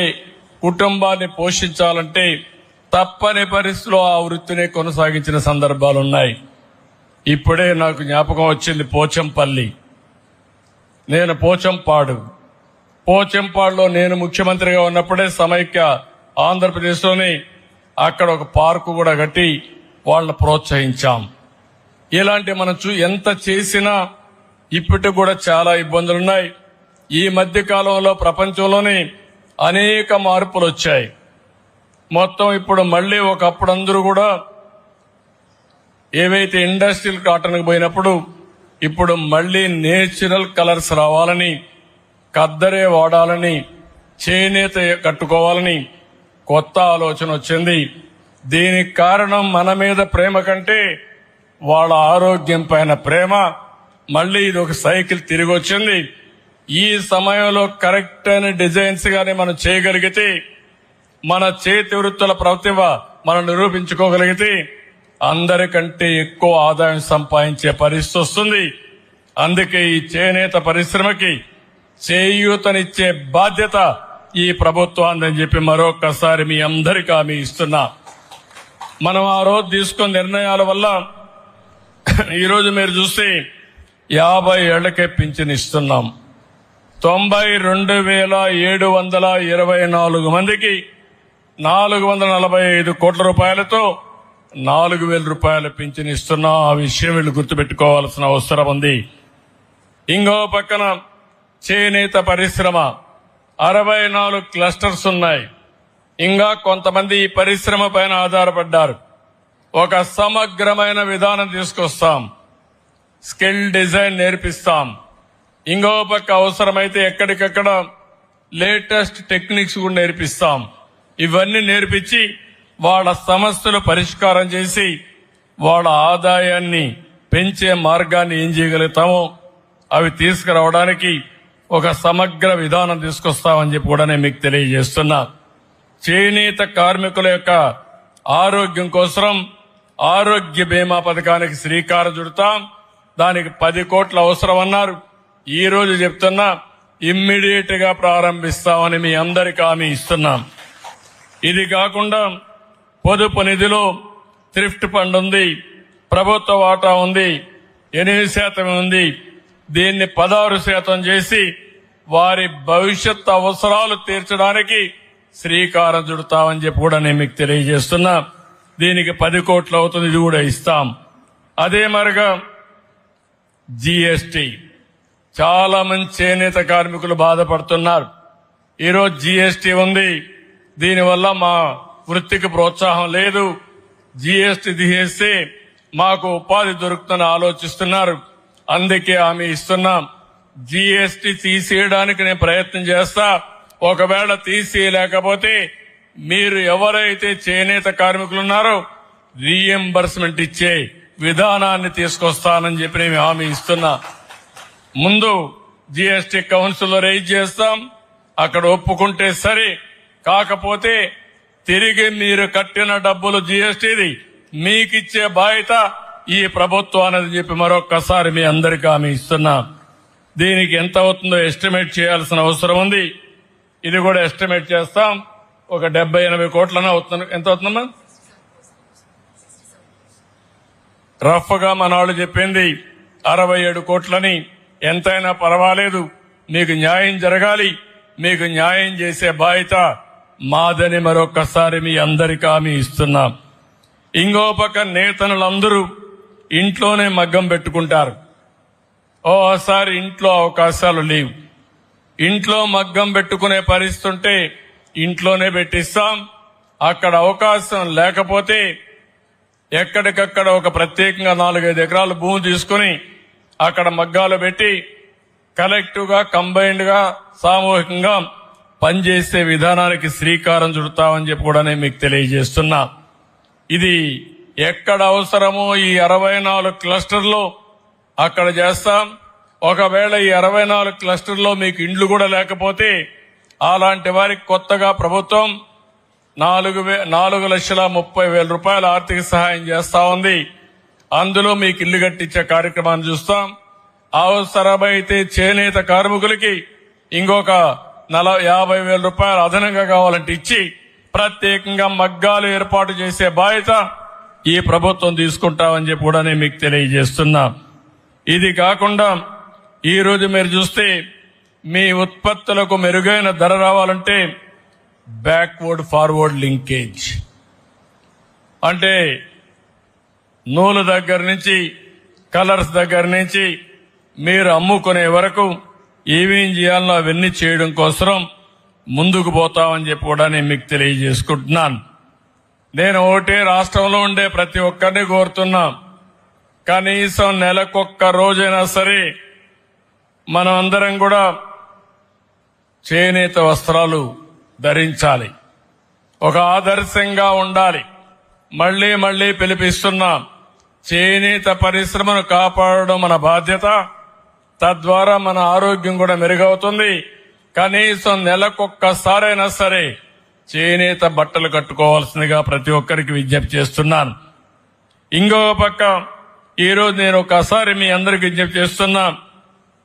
Speaker 1: కుటుంబాన్ని పోషించాలంటే తప్పని పరిస్థితిలో ఆ వృత్తిని కొనసాగించిన సందర్భాలున్నాయి. ఇప్పుడే నాకు జ్ఞాపకం వచ్చింది పోచంపల్లి. నేను పోచంపాడులో నేను ముఖ్యమంత్రిగా ఉన్నప్పుడే సమైక్య ఆంధ్రప్రదేశ్లోని అక్కడ ఒక పార్కు కూడా కట్టి వాళ్ళని ప్రోత్సహించాం. ఇలాంటి మనం ఎంత చేసినా ఇప్పటికి కూడా చాలా ఇబ్బందులున్నాయి. ఈ మధ్య కాలంలో ప్రపంచంలోనే అనేక మార్పులు వచ్చాయి. మొత్తం ఇప్పుడు మళ్లీ ఒకప్పుడు అందరూ కూడా ఏవైతే ఇండస్ట్రియల్ కాటన్కి పోయినప్పుడు ఇప్పుడు మళ్లీ నేచురల్ కలర్స్ రావాలని, కద్దరే వాడాలని, చేనేత కట్టుకోవాలని కొత్త ఆలోచన వచ్చింది. దీనికి కారణం మన మీద ప్రేమ కంటే వాళ్ళ ఆరోగ్యం పైన ప్రేమ. మళ్లీ ఇది ఒక సైకిల్ తిరిగి వచ్చింది. ఈ సమయంలో కరెక్ట్ అయిన డిజైన్స్ గానీ మనం చేయగలిగితే, మన చేతి వృత్తుల ప్రతిభ మనం నిరూపించుకోగలిగితే అందరికంటే ఎక్కువ ఆదాయం సంపాదించే పరిస్థితి వస్తుంది. అందుకే ఈ చేనేత పరిశ్రమకి చేయూతనిచ్చే బాధ్యత ఈ ప్రభుత్వాన్ని చెప్పి మరొకసారి మీ అందరికీ హామీ ఇస్తున్నా. మనం ఆ రోజు తీసుకున్న నిర్ణయాల వల్ల ఈరోజు మీరు చూస్తే 50 ఏళ్లకే పింఛన్ ఇస్తున్నాం. 92,724 మందికి 445 కోట్ల రూపాయలతో 4,000 రూపాయల పింఛన్ ఇస్తున్నాం. ఆ విషయం వీళ్ళు గుర్తుపెట్టుకోవాల్సిన అవసరం ఉంది. ఇంకో పక్కన చేనేత పరిశ్రమ 64 క్లస్టర్స్ ఉన్నాయి. ఇంకా కొంతమంది ఈ పరిశ్రమ పైన ఆధారపడ్డారు. ఒక సమగ్రమైన విధానం తీసుకొస్తాం, స్కిల్ డిజైన్ నేర్పిస్తాం. ఇంకో పక్క అవసరమైతే ఎక్కడికక్కడ లేటెస్ట్ టెక్నిక్స్ కూడా నేర్పిస్తాం. ఇవన్నీ నేర్పించి వాళ్ళ సమస్యలు పరిష్కారం చేసి వాళ్ళ ఆదాయాన్ని పెంచే మార్గాన్ని ఏం చేయగలుగుతామో అవి తీసుకురావడానికి ఒక సమగ్ర విధానం తీసుకొస్తామని చెప్పి కూడా నేను మీకు తెలియజేస్తున్నా. చేనేత కార్మికుల యొక్క ఆరోగ్యం కోసం ఆరోగ్య బీమా పథకానికి శ్రీకారం చుడతాం. దానికి 10 కోట్ల అవసరం అన్నారు. ఈ రోజు చెప్తున్నా, ఇమ్మీడియట్ గా ప్రారంభిస్తామని మీ అందరికీ హామీ ఇస్తున్నాం. ఇది కాకుండా పొదుపు నిధిలో థ్రిఫ్ట్ ఫండ్ ఉంది, ప్రభుత్వ వాటా ఉంది, 8% ఉంది. దీన్ని 16% చేసి వారి భవిష్యత్ అవసరాలు తీర్చడానికి శ్రీకారం చుడతామని చెప్పి కూడా నేను మీకు తెలియజేస్తున్నా. దీనికి 10 కోట్లు అవుతుంది, ఇది కూడా ఇస్తాం. అదే మరిగా జీఎస్టీ, చాలా మంది చేనేత కార్మికులు బాధపడుతున్నారు. ఈరోజు జీఎస్టీ ఉంది, దీనివల్ల మా వృత్తికి ప్రోత్సాహం లేదు, జీఎస్టీ తీసేస్తే మాకు ఉపాధి దొరుకుతుందని ఆలోచిస్తున్నారు. అందుకే హామీ ఇస్తున్నాం, జీఎస్టీ తీసేయడానికి నేను ప్రయత్నం చేస్తా. ఒకవేళ తీసేయలేకపోతే మీరు ఎవరైతే చేనేత కార్మికులు ఉన్నారో రీఎంబర్స్మెంట్ ఇచ్చే విధానాన్ని తీసుకొస్తానని చెప్పి నేను హామీ ఇస్తున్నా. ముందు జీఎస్టీ కౌన్సిల్లో రైజ్ చేస్తాం, అక్కడ ఒప్పుకుంటే సరే, కాకపోతే తిరిగి మీరు కట్టిన డబ్బులు జీఎస్టీది మీకిచ్చే బాధ్యత ఈ ప్రభుత్వానికి చెప్పి మరొక్కసారి మీ అందరికీ హామీ ఇస్తున్నా. దీనికి ఎంత అవుతుందో ఎస్టిమేట్ చేయాల్సిన అవసరం ఉంది. ఇది కూడా ఎస్టిమేట్ చేస్తాం, ఒక 70-80 కోట్లనే అవుతుంది. ఎంత అవుతుందమ్మా? రఫ్ గా మన వాళ్ళు చెప్పింది 67 కోట్లని. ఎంతైనా పర్వాలేదు, మీకు న్యాయం జరగాలి, మీకు న్యాయం చేసే బాధ్యత మాదని మరొక్కసారి మీ అందరికీ హామీ ఇస్తున్నాం. ఇంకో పక్క నేతనులందరూ ఇంట్లోనే మగ్గం పెట్టుకుంటారు. ఓసారి ఇంట్లో అవకాశాలు లేవు, ఇంట్లో మగ్గం పెట్టుకునే పరిస్థితి ఉంటే ఇంట్లోనే పెట్టిస్తాం. అక్కడ అవకాశం లేకపోతే ఎక్కడికక్కడ ఒక ప్రత్యేకంగా 4-5 ఎకరాలు భూమి తీసుకుని అక్కడ మగ్గాలు పెట్టి కలెక్టివ్ గా, కంబైన్డ్ గా, సామూహికంగా పనిచేసే విధానానికి శ్రీకారం చుడతామని చెప్పి కూడా నేను మీకు తెలియజేస్తున్నా. ఇది ఎక్కడ అవసరమో ఈ 64 క్లస్టర్లో అక్కడ చేస్తాం. ఒకవేళ ఈ 64 క్లస్టర్లో మీకు ఇండ్లు కూడా లేకపోతే అలాంటి వారికి కొత్తగా ప్రభుత్వం 4,30,000 రూపాయల ఆర్థిక సహాయం చేస్తా ఉంది. అందులో మీకు ఇల్లు కట్టించే కార్యక్రమాన్ని చూస్తాం. అవసరమైతే చేనేత కార్మికులకి ఇంకొక 50,000 రూపాయలు అదనంగా కావాలంటే ఇచ్చి ప్రత్యేకంగా మగ్గాలు ఏర్పాటు చేసే బాధ్యత ఈ ప్రభుత్వం తీసుకుంటామని చెప్పి కూడా నేను మీకు తెలియజేస్తున్నా. ఇది కాకుండా ఈ రోజు మీరు చూస్తే మీ ఉత్పత్తులకు మెరుగైన ధర రావాలంటే బ్యాక్వర్డ్ ఫార్వర్డ్ లింకేజ్, అంటే నూలు దగ్గర నుంచి, కలర్స్ దగ్గర నుంచి మీరు అమ్ముకునే వరకు ఏమేం చేయాలనో అవన్నీ చేయడం కోసం ముందుకు పోతామని చెప్పి కూడా నేను మీకు తెలియజేసుకుంటున్నాను. నేను ఒకటే రాష్ట్రంలో ఉండే ప్రతి ఒక్కరిని కోరుతున్నా, కనీసం నెలకొక్క రోజైనా సరే మనం అందరం కూడా చేనేత వస్త్రాలు ధరించాలి, ఒక ఆదర్శంగా ఉండాలి. మళ్లీ మళ్లీ పిలిపిస్తున్నాం, చేనేత పరిశ్రమను కాపాడడం మన బాధ్యత. తద్వారా మన ఆరోగ్యం కూడా మెరుగవుతుంది. కనీసం నెలకొక్కసారైనా సరే చేనేత బట్టలు కట్టుకోవాల్సిందిగా ప్రతి ఒక్కరికి విజ్ఞప్తి చేస్తున్నాను. ఇంకో పక్క ఈరోజు నేను ఒకసారి మీ అందరికి విజ్ఞప్తి చేస్తున్నా,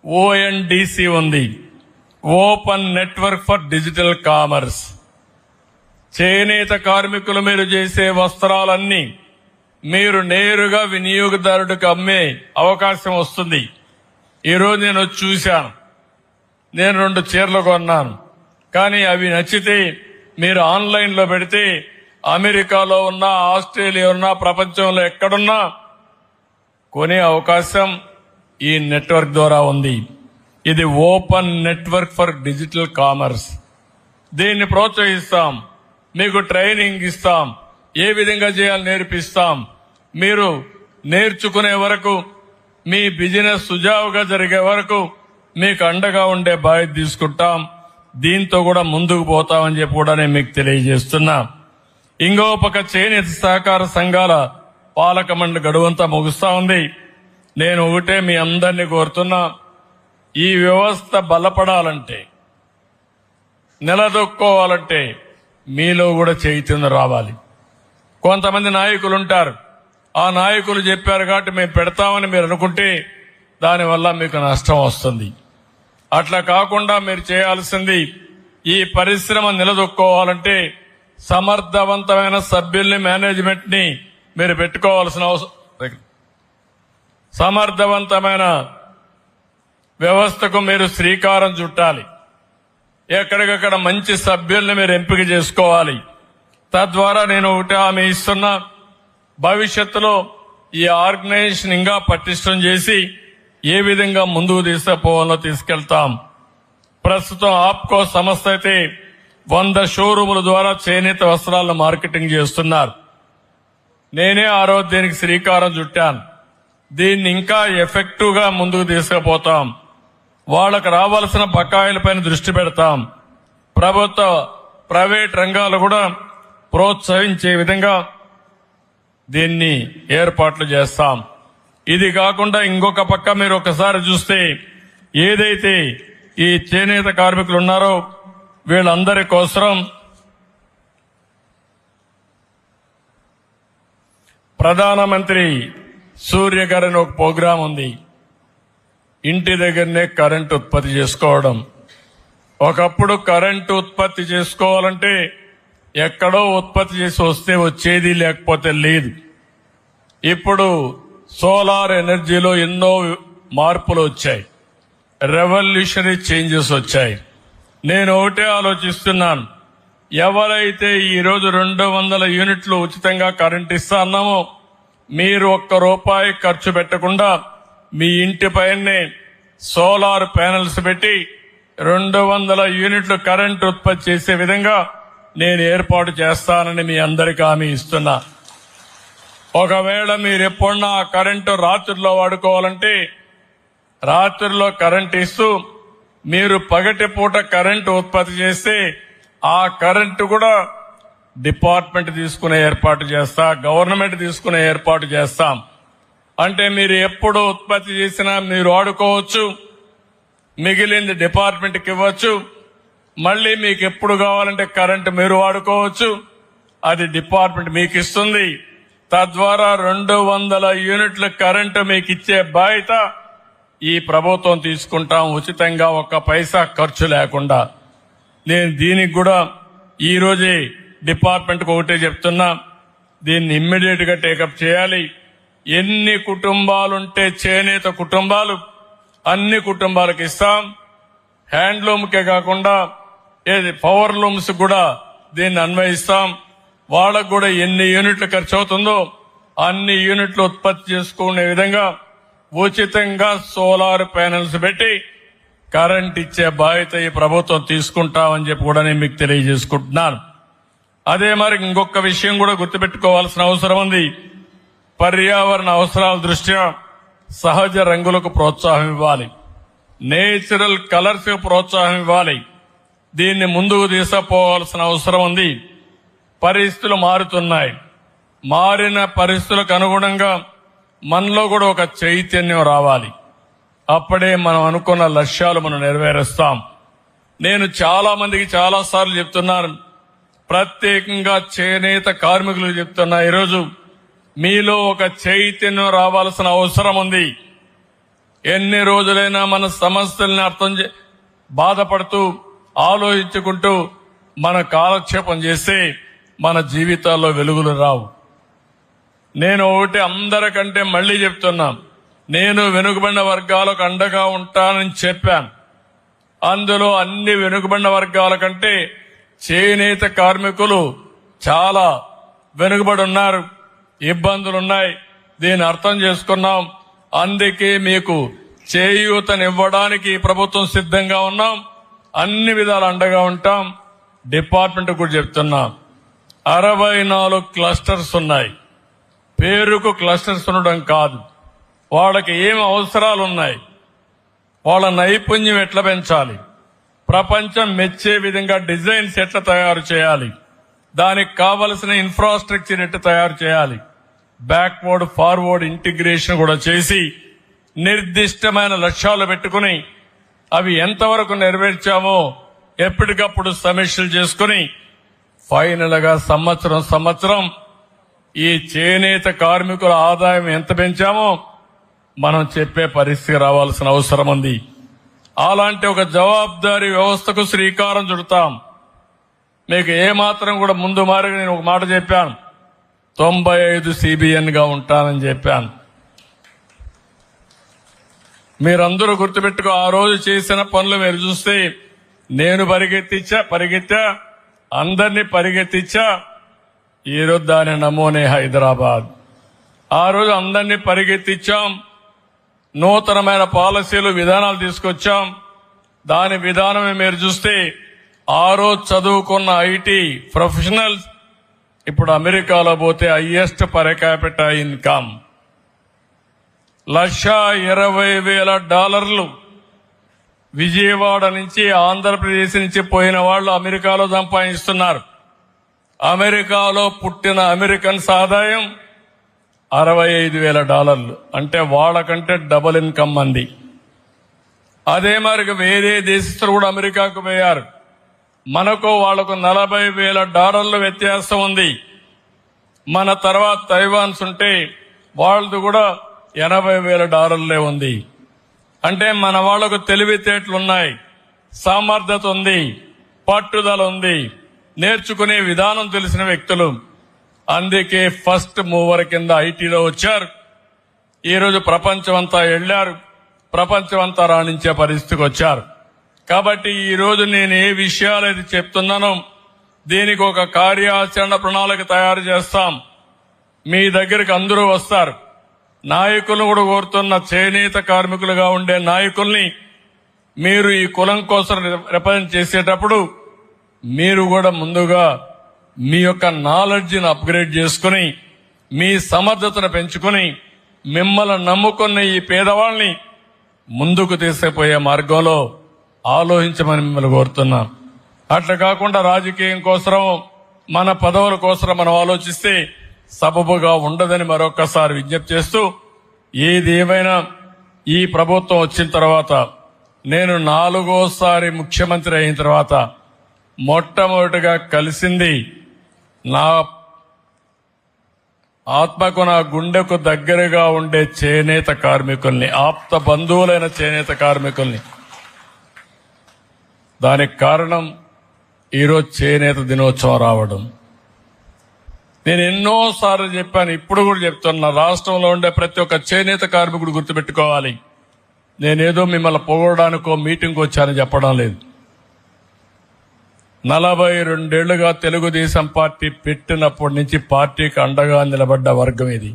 Speaker 1: ONDC ఉంది, open network for digital commerce. చేనేత కార్మికులు మీరు చేసే వస్త్రాలన్నీ మీరు నేరుగా వినియోగదారుడికి అమ్మే అవకాశం వస్తుంది. ఈరోజు నేను చూశాను, నేను 2 చీరలు కొన్నాను, కానీ అవి నచ్చితే మీరు ఆన్లైన్లో పెడితే అమెరికాలో ఉన్నా, ఆస్ట్రేలియా ఉన్నా, ప్రపంచంలో ఎక్కడున్నా కొనే అవకాశం ఈ నెట్వర్క్ ద్వారా ఉంది. ఇది open network for digital commerce. దీన్ని ప్రోత్సహిస్తాం, మీకు ట్రైనింగ్ ఇస్తాం, ఏ విధంగా చేయాలో నేర్పిస్తాం. మీరు నేర్చుకునే వరకు, మీ బిజినెస్ సుజావుగా జరిగే వరకు మీకు అండగా ఉండే బాధ్యత తీసుకుంటాం. దీంతో కూడా ముందుకు పోతామని చెప్పి కూడా నేను మీకు తెలియజేస్తున్నా. ఇంకో పక్క చేనేత సహకార సంఘాల పాలక మండలి గడువంతా ముగుస్తా ఉంది. నేను ఒకటే మీ అందరినీ కోరుతున్నా, ఈ వ్యవస్థ బలపడాలంటే, నిలదొక్కోవాలంటే మీలో కూడా చైతన్యం రావాలి. కొంతమంది నాయకులు ఉంటారు, ఆ నాయకులు చెప్పారు కాబట్టి మేము పెడతామని మీరు అనుకుంటే దానివల్ల మీకు నష్టం వస్తుంది. అట్లా కాకుండా మీరు చేయాల్సింది, ఈ పరిశ్రమ నిలదొక్కోవాలంటే సమర్థవంతమైన సభ్యుల్ని, మేనేజ్మెంట్ ని మీరు పెట్టుకోవాల్సిన అవసరం. సమర్థవంతమైన వ్యవస్థకు మీరు శ్రీకారం చుట్టాలి. ఎక్కడికక్కడ మంచి సభ్యుల్ని మీరు ఎంపిక చేసుకోవాలి. తద్వారా నేను ఒకటి హామీ ఇస్తున్నా, భవిష్యత్తులో ఈ ఆర్గనైజేషన్ ఇంకా పటిష్టం చేసి ఏ విధంగా ముందుకు తీసుకుపోవాలో తీసుకెళ్తాం. ప్రస్తుతం ఆప్కో సంస్థ అయితే 100 షోరూముల ద్వారా చేనేత వస్త్రాలను మార్కెటింగ్ చేస్తున్నారు. నేనే ఆ రోజు దీనికి శ్రీకారం చుట్టాను. దీన్ని ఇంకా ఎఫెక్టివ్ గా ముందుకు తీసుకుపోతాం. వాళ్ళకు రావాల్సిన బకాయిలపైన దృష్టి పెడతాం. ప్రభుత్వ ప్రైవేట్ రంగాలు కూడా ప్రోత్సహించే విధంగా దీన్ని ఏర్పాట్లు చేస్తాం. ఇది కాకుండా ఇంకొక పక్క మీరు ఒకసారి చూస్తే ఏదైతే ఈ చేనేత కార్మికులు ఉన్నారో వీళ్ళందరి కోసం ప్రధానమంత్రి సూర్యఘర్ అని ఒక ప్రోగ్రాం ఉంది. ఇంటి దగ్గరనే కరెంటు ఉత్పత్తి చేసుకోవడం. ఒకప్పుడు కరెంటు ఉత్పత్తి చేసుకోవాలంటే ఎక్కడో ఉత్పత్తి చేసి వస్తే వచ్చేది, లేకపోతే లేదు. ఇప్పుడు సోలార్ ఎనర్జీలో ఎన్నో మార్పులు వచ్చాయి, రెవల్యూషనరీ చేంజెస్ వచ్చాయి. నేను ఒకటే ఆలోచిస్తున్నాను, ఎవరైతే ఈరోజు 200 యూనిట్లు ఉచితంగా కరెంట్ ఇస్తా అన్నామో మీరు ₹1 ఖర్చు పెట్టకుండా మీ ఇంటి పైనే సోలార్ ప్యానెల్స్ పెట్టి 200 యూనిట్లు కరెంట్ ఉత్పత్తి చేసే విధంగా నేను ఏర్పాటు చేస్తానని మీ అందరికీ హామీ ఇస్తున్నా. ఒకవేళ మీరు ఎప్పుడన్నా ఆ కరెంటు రాత్రుల్లో వాడుకోవాలంటే రాత్రుల్లో కరెంట్ ఇస్తూ మీరు పగటి పూట కరెంటు ఉత్పత్తి చేస్తే ఆ కరెంటు కూడా డిపార్ట్మెంట్ తీసుకునే ఏర్పాటు చేస్తా, గవర్నమెంట్ తీసుకునే ఏర్పాటు చేస్తాం. అంటే మీరు ఎప్పుడు ఉత్పత్తి చేసినా మీరు వాడుకోవచ్చు, మిగిలింది డిపార్ట్మెంట్కి ఇవ్వచ్చు. మళ్ళీ మీకు ఎప్పుడు కావాలంటే కరెంటు మీరు వాడుకోవచ్చు, అది డిపార్ట్మెంట్ మీకు ఇస్తుంది. తద్వారా 200 యూనిట్ల కరెంటు మీకు ఇచ్చే బాధ్యత ఈ ప్రభుత్వం తీసుకుంటాం, ఉచితంగా 1 పైసా ఖర్చు లేకుండా. నేను దీనికి కూడా ఈ రోజే డిపార్ట్మెంట్కి ఒకటే చెప్తున్నా, దీన్ని ఇమ్మీడియట్ గా టేకప్ చేయాలి. ఎన్ని కుటుంబాలుంటే చేనేత కుటుంబాలు అన్ని కుటుంబాలకు ఇస్తాం. హ్యాండ్లూమ్కే కాకుండా పవర్ లూమ్స్ కూడా దీన్ని అన్వయిస్తాం. వాళ్ళకు కూడా ఎన్ని యూనిట్లు ఖర్చు అవుతుందో అన్ని యూనిట్లు ఉత్పత్తి చేసుకునే విధంగా ఉచితంగా సోలార్ ప్యానెల్స్ పెట్టి కరెంట్ ఇచ్చే బాధ్యత ఈ ప్రభుత్వం తీసుకుంటామని చెప్పి కూడా నేను మీకు తెలియజేసుకుంటున్నాను. అదే మరి ఇంకొక విషయం కూడా గుర్తుపెట్టుకోవాల్సిన అవసరం ఉంది. పర్యావరణ అవసరాల దృష్ట్యా సహజ రంగులకు ప్రోత్సాహం ఇవ్వాలి, నేచురల్ కలర్స్ కు ప్రోత్సాహం ఇవ్వాలి. దీన్ని ముందుకు తీసుకుపోవాల్సిన అవసరం ఉంది. పరిస్థితులు మారుతున్నాయి. మారిన పరిస్థితులకు అనుగుణంగా మనలో కూడా ఒక చైతన్యం రావాలి. అప్పుడే మనం అనుకున్న లక్ష్యాలు మనం నెరవేరుస్తాం. నేను చాలా మందికి చాలా సార్లు చెప్తున్నాను, ప్రత్యేకంగా చేనేత కార్మికులకు చెప్తున్నా, ఈరోజు మీలో ఒక చైతన్యం రావాల్సిన అవసరం ఉంది. ఎన్ని రోజులైనా మన సమస్యల్ని బాధపడుతూ ఆలోచించుకుంటూ మన కాలక్షేపం చేస్తే మన జీవితాల్లో వెలుగులు రావు. నేను ఒకటి అందరికంటే మళ్లీ చెప్తున్నా, నేను వెనుకబడిన వర్గాలకు అండగా ఉంటానని చెప్పాను. అందులో అన్ని వెనుకబడిన వర్గాల కంటే చేనేత కార్మికులు చాలా వెనుకబడి ఉన్నారు, ఇబ్బందులున్నాయి. దీన్ని అర్థం చేసుకున్నాం. అందుకే మీకు చేయూతనివ్వడానికి ప్రభుత్వం సిద్ధంగా ఉన్నాం. అన్ని విధాలు అండగా ఉంటాం. డిపార్ట్మెంట్ కూడా చెప్తున్నాం, 64 క్లస్టర్స్ ఉన్నాయి. పేరుకు క్లస్టర్స్ ఉండడం కాదు, వాళ్ళకి ఏం అవసరాలు ఉన్నాయి, వాళ్ళ నైపుణ్యం ఎట్లా పెంచాలి, ప్రపంచం మెచ్చే విధంగా డిజైన్స్ ఎట్లా తయారు చేయాలి, దానికి కావలసిన ఇన్ఫ్రాస్ట్రక్చర్ ఎట్లా తయారు చేయాలి, బ్యాక్వర్డ్ ఫార్వర్డ్ ఇంటిగ్రేషన్ కూడా చేసి నిర్దిష్టమైన లక్ష్యాలు పెట్టుకుని అవి ఎంతవరకు నెరవేర్చామో ఎప్పటికప్పుడు సమీక్షలు చేసుకుని ఫైనల్ గా సంవత్సరం ఈ చేనేత కార్మికుల ఆదాయం ఎంత పెంచామో మనం చెప్పే పరిస్థితి రావాల్సిన అవసరం ఉంది. అలాంటి ఒక జవాబుదారీ వ్యవస్థకు శ్రీకారం చుడతాం. మీకు ఏమాత్రం కూడా ముందు మారిగా నేను ఒక మాట చెప్పాను, 95 CBN గా ఉంటానని చెప్పాను. మీరందరూ గుర్తుపెట్టుకో, ఆ రోజు చేసిన పనులు మీరు చూస్తే నేను పరిగెత్తా అందరినీ పరిగెత్తిచ్చా. ఈరోజు దాని నమూనే హైదరాబాద్. ఆ రోజు అందరినీ పరిగెత్తించాం. నూతనమైన పాలసీలు విధానాలు తీసుకొచ్చాం. దాని విధానమే మీరు చూస్తే ఆ రోజు చదువుకున్న ఐటీ ప్రొఫెషనల్స్ ఇప్పుడు అమెరికాలో పోతే highest per capita income $1,20,000 Vijayawada నుంచి ఆంధ్రప్రదేశ్ నుంచి పోయిన వాళ్ళు అమెరికాలో సంపాదిస్తున్నారు. అమెరికాలో పుట్టిన అమెరికన్స్ ఆదాయం $65,000, అంటే వాళ్ళకంటే డబుల్ ఇన్కమ్ అంది. అదే మరి వేరే దేశస్తులు కూడా అమెరికాకు పోయారు. మనకు వాళ్లకు $40,000 వ్యత్యాసం ఉంది. మన తర్వాత తైవాన్స్ ఉంటే వాళ్ళది కూడా $80,000 ఉంది. అంటే మన వాళ్లకు తెలివితేటలున్నాయి, సామర్థ్యత ఉంది, పట్టుదల ఉంది, నేర్చుకునే విధానం తెలిసిన వ్యక్తులు. అందుకే ఫస్ట్ మూవర్ కింద ఐటీలో వచ్చారు. ఈరోజు ప్రపంచమంతా వెళ్లారు, ప్రపంచమంతా రాణించే పరిస్థితికి వచ్చారు. కాబట్టి ఈరోజు నేను ఏ విషయాలైతే చెప్తున్నానో దీనికి ఒక కార్యాచరణ ప్రణాళిక తయారు చేస్తాం. మీ దగ్గరికి అందరూ వస్తారు. నాయకులు కూడా కోరుతున్న చేనేత కార్మికులుగా ఉండే నాయకుల్ని మీరు ఈ కులం కోసం రిప్రజెంట్ చేసేటప్పుడు మీరు కూడా ముందుగా మీ యొక్క నాలెడ్జిని అప్గ్రేడ్ చేసుకుని మీ సమర్థతను పెంచుకుని మిమ్మల్ని నమ్ముకున్న ఈ పేదవాళ్ళని ముందుకు తీసుకుపోయే మార్గంలో ఆలోచించమని మిమ్మల్ని కోరుతున్నాం. అట్లా కాకుండా రాజకీయం కోసం మన పదవుల కోసం మనం ఆలోచిస్తే సబబుగా ఉండదని మరొకసారి విజ్ఞప్తి చేస్తూ, ఏది ఏమైనా ఈ ప్రభుత్వం వచ్చిన తర్వాత నేను 4వసారి ముఖ్యమంత్రి అయిన తర్వాత మొట్టమొదటిగా కలిసింది నా ఆత్మకు నా గుండెకు దగ్గరగా ఉండే చేనేత కార్మికుల్ని, ఆప్త బంధువులైన చేనేత కార్మికుల్ని. దానికి కారణం ఈరోజు చేనేత దినోత్సవం రావడం. నేను ఎన్నోసార్లు చెప్పాను, ఇప్పుడు కూడా చెప్తున్నా, రాష్ట్రంలో ఉండే ప్రతి ఒక్క చేనేత కార్మికుడు గుర్తుపెట్టుకోవాలి. నేనేదో మిమ్మల్ని పొగడడానికో మీటింగ్కి వచ్చానని చెప్పడం లేదు. 42 ఏళ్లుగా తెలుగుదేశం పార్టీ పెట్టినప్పటి నుంచి పార్టీకి అండగా నిలబడ్డ వర్గం ఇది.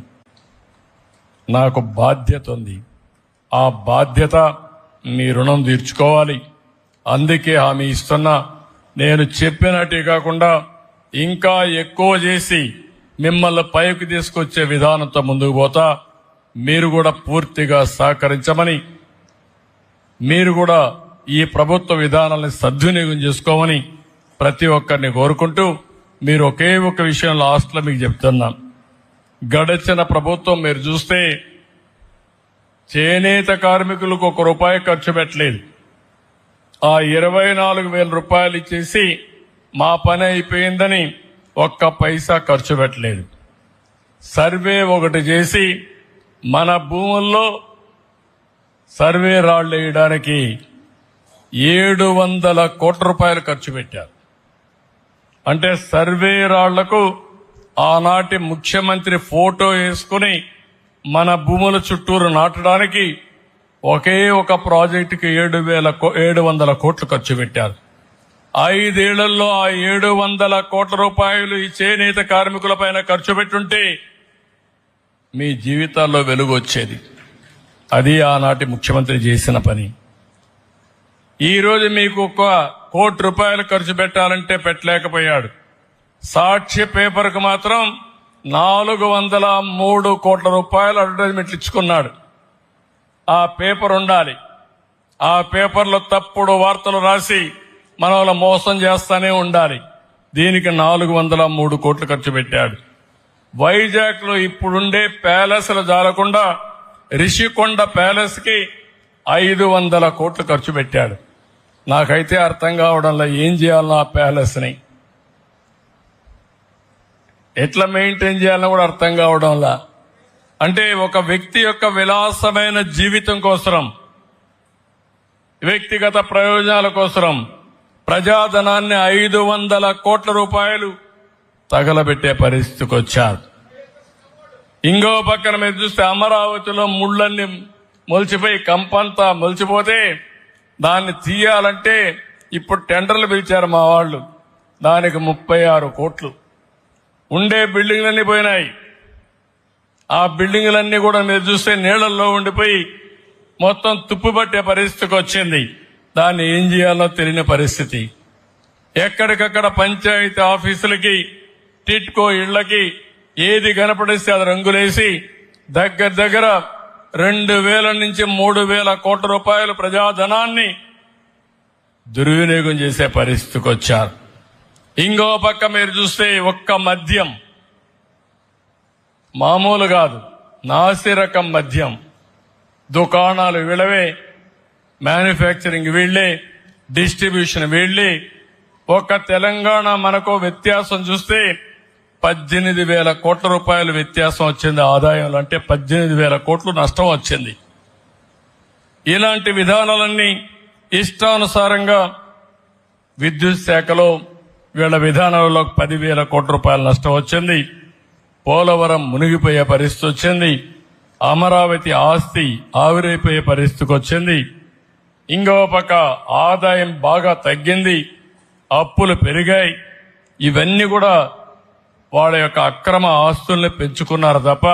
Speaker 1: నాకు బాధ్యత ఉంది. ఆ బాధ్యత మీ రుణం తీర్చుకోవాలి. అందుకే హామీ ఇస్తున్నా, నేను చెప్పినట్టు కాకుండా ఇంకా ఎక్కువ చేసి మిమ్మల్ని పైకి తీసుకొచ్చే విధానంతో ముందుకు పోతా. మీరు కూడా పూర్తిగా సహకరించమని, మీరు కూడా ఈ ప్రభుత్వ విధానాలను సద్వినియోగం చేసుకోమని ప్రతి ఒక్కరిని కోరుకుంటూ, మీరు ఒకే ఒక విషయం లాస్ట్లో మీకు చెప్తున్నాం. గడిచిన ప్రభుత్వం మీరు చూస్తే చేనేత కార్మికులకు ₹1 ఖర్చు పెట్టలేదు. ఆ 24,000 రూపాయలు ఇచ్చేసి మా పని అయిపోయిందని ఒక్క పైసా ఖర్చు పెట్టలేదు. సర్వే ఒకటి చేసి మన భూముల్లో సర్వే రాళ్లు వేయడానికి 700 కోట్ల రూపాయలు ఖర్చు పెట్టారు. అంటే సర్వే రాళ్లకు ఆనాటి ముఖ్యమంత్రి ఫోటో వేసుకుని మన భూముల చుట్టూరు నాటడానికి ఒకే ఒక ప్రాజెక్టుకి 700 కోట్లు ఖర్చు పెట్టారు. 5 ఏళ్లలో ఆ 700 కోట్ల రూపాయలు ఈ చేనేత కార్మికుల పైన ఖర్చు పెట్టుంటే మీ జీవితాల్లో వెలుగు వచ్చేది. అది ఆనాటి ముఖ్యమంత్రి చేసిన పని. ఈ రోజు మీకు ₹1 కోటి ఖర్చు పెట్టాలంటే పెట్టలేకపోయాడు. సాక్షి పేపర్కు మాత్రం 403 కోట్ల రూపాయలు అడ్వర్టైజ్మెంట్లు ఇచ్చుకున్నాడు. ఆ పేపర్ ఉండాలి. ఆ పేపర్లో తప్పుడు వార్తలు రాసి మన వాళ్ళ మోసం చేస్తానే ఉండాలి. దీనికి 403 కోట్లు ఖర్చు పెట్టాడు. వైజాగ్ లో ఇప్పుడుండే ప్యాలెస్లు జాలకుండా రిషికొండ ప్యాలెస్ కి 500 కోట్లు ఖర్చు పెట్టాడు. నాకైతే అర్థం కావడంలో ఏం చేయాలన్నా ఆ ప్యాలెస్ ని ఎట్లా మెయింటైన్ చేయాలని కూడా అర్థం కావడంలా. అంటే ఒక వ్యక్తి యొక్క విలాసమైన జీవితం కోసం, వ్యక్తిగత ప్రయోజనాల కోసం ప్రజాధనాన్ని 500 కోట్ల రూపాయలు తగలబెట్టే పరిస్థితికి వచ్చారు. ఇంకో పక్కన మీరు చూస్తే అమరావతిలో ముళ్ళన్ని మొలిచిపోయి కంపంతా మొలిచిపోతే దాన్ని తీయాలంటే ఇప్పుడు టెండర్లు పిలిచారు మా వాళ్ళు. దానికి 36 కోట్లు. ఉండే బిల్డింగ్లన్నీ పోయినాయి. ఆ బిల్డింగులన్నీ కూడా మీరు చూస్తే నీళ్లలో ఉండిపోయి మొత్తం తుప్పుపట్టే పరిస్థితికి వచ్చింది. దాన్ని ఏం చేయాలో తెలియని పరిస్థితి. ఎక్కడికక్కడ పంచాయతీ ఆఫీసులకి, టిట్కో ఇళ్లకి ఏది కనపడిస్తే అది రంగులేసి దగ్గర 2,000 నుంచి 3,000 కోట్ల రూపాయల ప్రజాధనాన్ని దుర్వినియోగం చేసే పరిస్థితికి వచ్చారు. ఇంకో పక్క మీరు చూస్తే ఒక్క మద్యం మామూలు కాదు, నాసిరకం మద్యం. దుకాణాలు వీళ్ళవే, మ్యానుఫ్యాక్చరింగ్ వీళ్లే, డిస్ట్రిబ్యూషన్ వీళ్లే. ఒక తెలంగాణ మనకు వ్యత్యాసం చూస్తే 18,000 కోట్ల రూపాయలు వ్యత్యాసం వచ్చింది ఆదాయంలో. అంటే 18,000 కోట్లు నష్టం వచ్చింది. ఇలాంటి విధానాలన్నీ ఇష్టానుసారంగా విద్యుత్ శాఖలో వీళ్ళ విధానాలలో 10,000 కోట్ల రూపాయల నష్టం వచ్చింది. పోలవరం మునిగిపోయే పరిస్థితి వచ్చింది. అమరావతి ఆస్తి ఆవిరైపోయే పరిస్థితికి వచ్చింది. ఇంకో పక్క ఆదాయం బాగా తగ్గింది, అప్పులు పెరిగాయి. ఇవన్నీ కూడా వాళ్ళ యొక్క అక్రమ ఆస్తుల్ని పెంచుకున్నారు తప్ప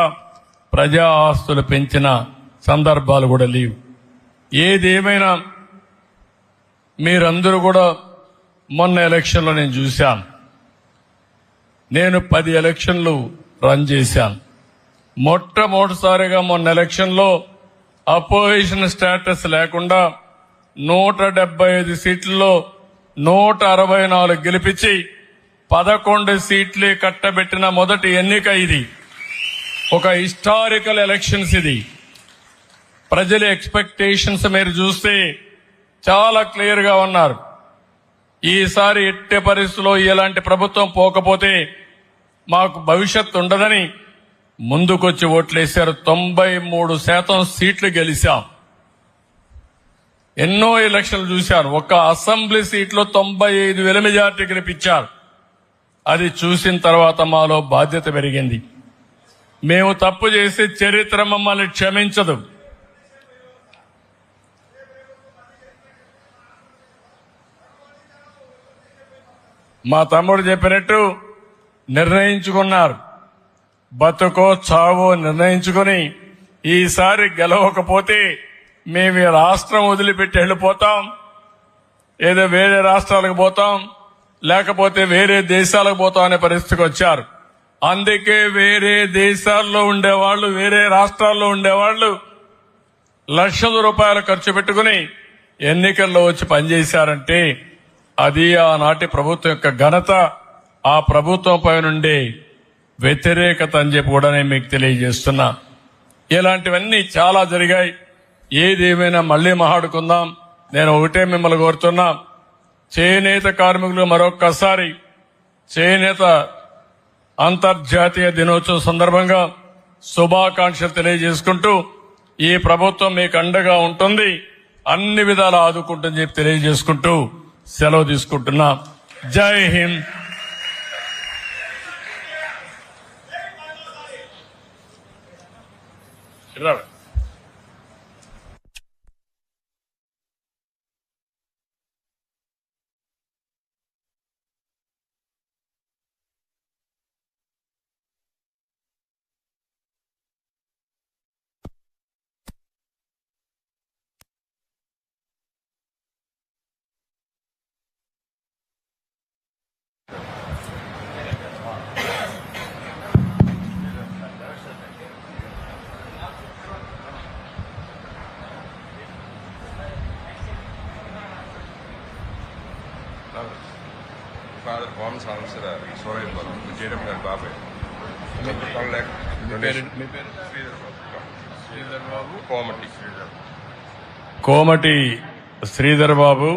Speaker 1: ప్రజా ఆస్తులు పెంచిన సందర్భాలు కూడా లేవు. ఏదేమైనా మీరందరూ కూడా మొన్న ఎలక్షన్లో నేను చూశాను. నేను 10 ఎలక్షన్లు రన్ చేశాను. మొట్టమొదటిసారిగా మొన్న ఎలక్షన్లో అపోజిషన్ స్టేటస్ లేకుండా 175 సీట్లలో 164 గెలిపించి 11 సీట్లే కట్టబెట్టిన మొదటి ఎన్నిక ఇది. ఒక హిస్టారికల్ ఎలక్షన్స్ ఇది. ప్రజల ఎక్స్పెక్టేషన్స్ మీరు చూస్తే చాలా క్లియర్ గా ఉన్నారు. ఈసారి ఎట్టి పరిస్థితుల్లో ఇలాంటి ప్రభుత్వం పోకపోతే మాకు భవిష్యత్తు ఉండదని ముందుకొచ్చి ఓట్లేశారు. 93% సీట్లు గెలిచాం. ఎన్నో ఎలక్షన్లు చూశారు. ఒక అసెంబ్లీ సీట్లో 95,000 మెజార్టీ గెలిపించారు. అది చూసిన తర్వాత మాలో బాధ్యత పెరిగింది. మేము తప్పు చేసి చరిత్ర మమ్మల్ని క్షమించదు. మా తమ్ముడు చెప్పినట్టు నిర్ణయించుకున్నారు. బతుకో చావో నిర్ణయించుకుని ఈసారి గెలవకపోతే మేము ఈ రాష్ట్రం వదిలిపెట్టి వెళ్ళిపోతాం, ఏదో వేరే రాష్ట్రాలకు పోతాం, లేకపోతే వేరే దేశాలకు పోతాం అనే పరిస్థితికి వచ్చారు. అందుకే వేరే దేశాల్లో ఉండేవాళ్లు, వేరే రాష్ట్రాల్లో ఉండేవాళ్లు లక్షల రూపాయలు ఖర్చు పెట్టుకుని ఎన్నికల్లో వచ్చి పనిచేశారంటే అది ఆనాటి ప్రభుత్వం యొక్క ఘనత, ఆ ప్రభుత్వం పై నుండి వ్యతిరేకత అని చెప్పి కూడా నేను మీకు తెలియజేస్తున్నా. ఇలాంటివన్నీ చాలా జరిగాయి. ఏదేమైనా మళ్లీ మాట్లాడుకుందాం. నేను ఒకటే మిమ్మల్ని కోరుతున్నా, చేనేత కార్మికులు మరొక్కసారి చేనేత అంతర్జాతీయ దినోత్సవం సందర్భంగా శుభాకాంక్షలు తెలియజేసుకుంటూ ఈ ప్రభుత్వం మీకు అండగా ఉంటుంది, అన్ని విధాలా ఆదుకుంటుందని చెప్పి తెలియజేసుకుంటూ సెలవు తీసుకుంటున్నా. జై Hind.
Speaker 2: Father Bomb Sansara, sorry, but the Jedam Babe.
Speaker 1: కోమటి శ్రీధర్ బాబు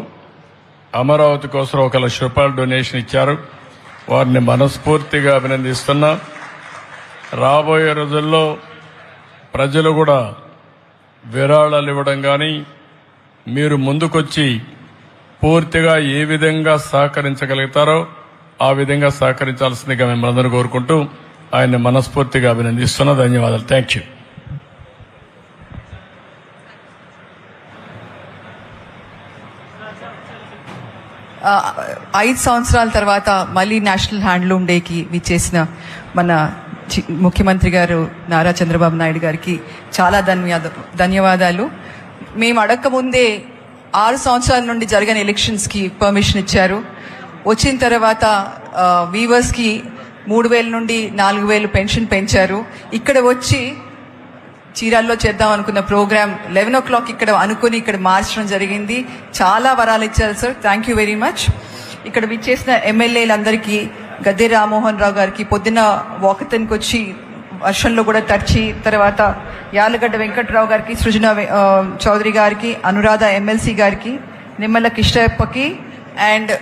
Speaker 1: అమరావతి కోసం 1,00,000 రూపాయలు డొనేషన్ ఇచ్చారు. వారిని మనస్ఫూర్తిగా అభినందిస్తున్నా. రాబోయే రోజుల్లో ప్రజలు కూడా విరాళాలు ఇవ్వడం కానీ, మీరు ముందుకొచ్చి పూర్తిగా ఏ విధంగా సహకరించగలుగుతారో ఆ విధంగా సహకరించాల్సిందిగా మిమ్మల్ని కోరుకుంటూ ఆయన్ని మనస్ఫూర్తిగా అభినందిస్తున్నా. ధన్యవాదాలు. Thank you.
Speaker 3: ఐదు సంవత్సరాల తర్వాత మళ్ళీ నేషనల్ హ్యాండ్లూమ్ డేకి విచ్చేసిన మన ముఖ్యమంత్రి గారు నారా చంద్రబాబు నాయుడు గారికి చాలా ధన్యవాదాలు. మేము అడగకముందే 6 సంవత్సరాల నుండి జరగని ఎలక్షన్స్కి పర్మిషన్ ఇచ్చారు. వచ్చిన తర్వాత వీవర్స్కి 3,000 నుండి 4,000 పెన్షన్ పెంచారు. ఇక్కడ వచ్చి చీరాల్లో చేద్దాం అనుకున్న ప్రోగ్రామ్ 11 o'clock ఇక్కడ అనుకుని ఇక్కడ మార్చడం జరిగింది. చాలా వరాలు ఇచ్చారు sir, thank you very much. ఇక్కడ విచ్చేసిన ఎమ్మెల్యేలందరికీ, గద్దె రామ్మోహన్ రావు గారికి పొద్దున్న వాకథన్కి వచ్చి వర్షంలో కూడా తడిచి, తర్వాత యాలగడ్డ వెంకట్రావు గారికి, సృజన చౌదరి గారికి, అనురాధ ఎమ్మెల్సీ గారికి, నిమ్మల కిష్టప్పకి అండ్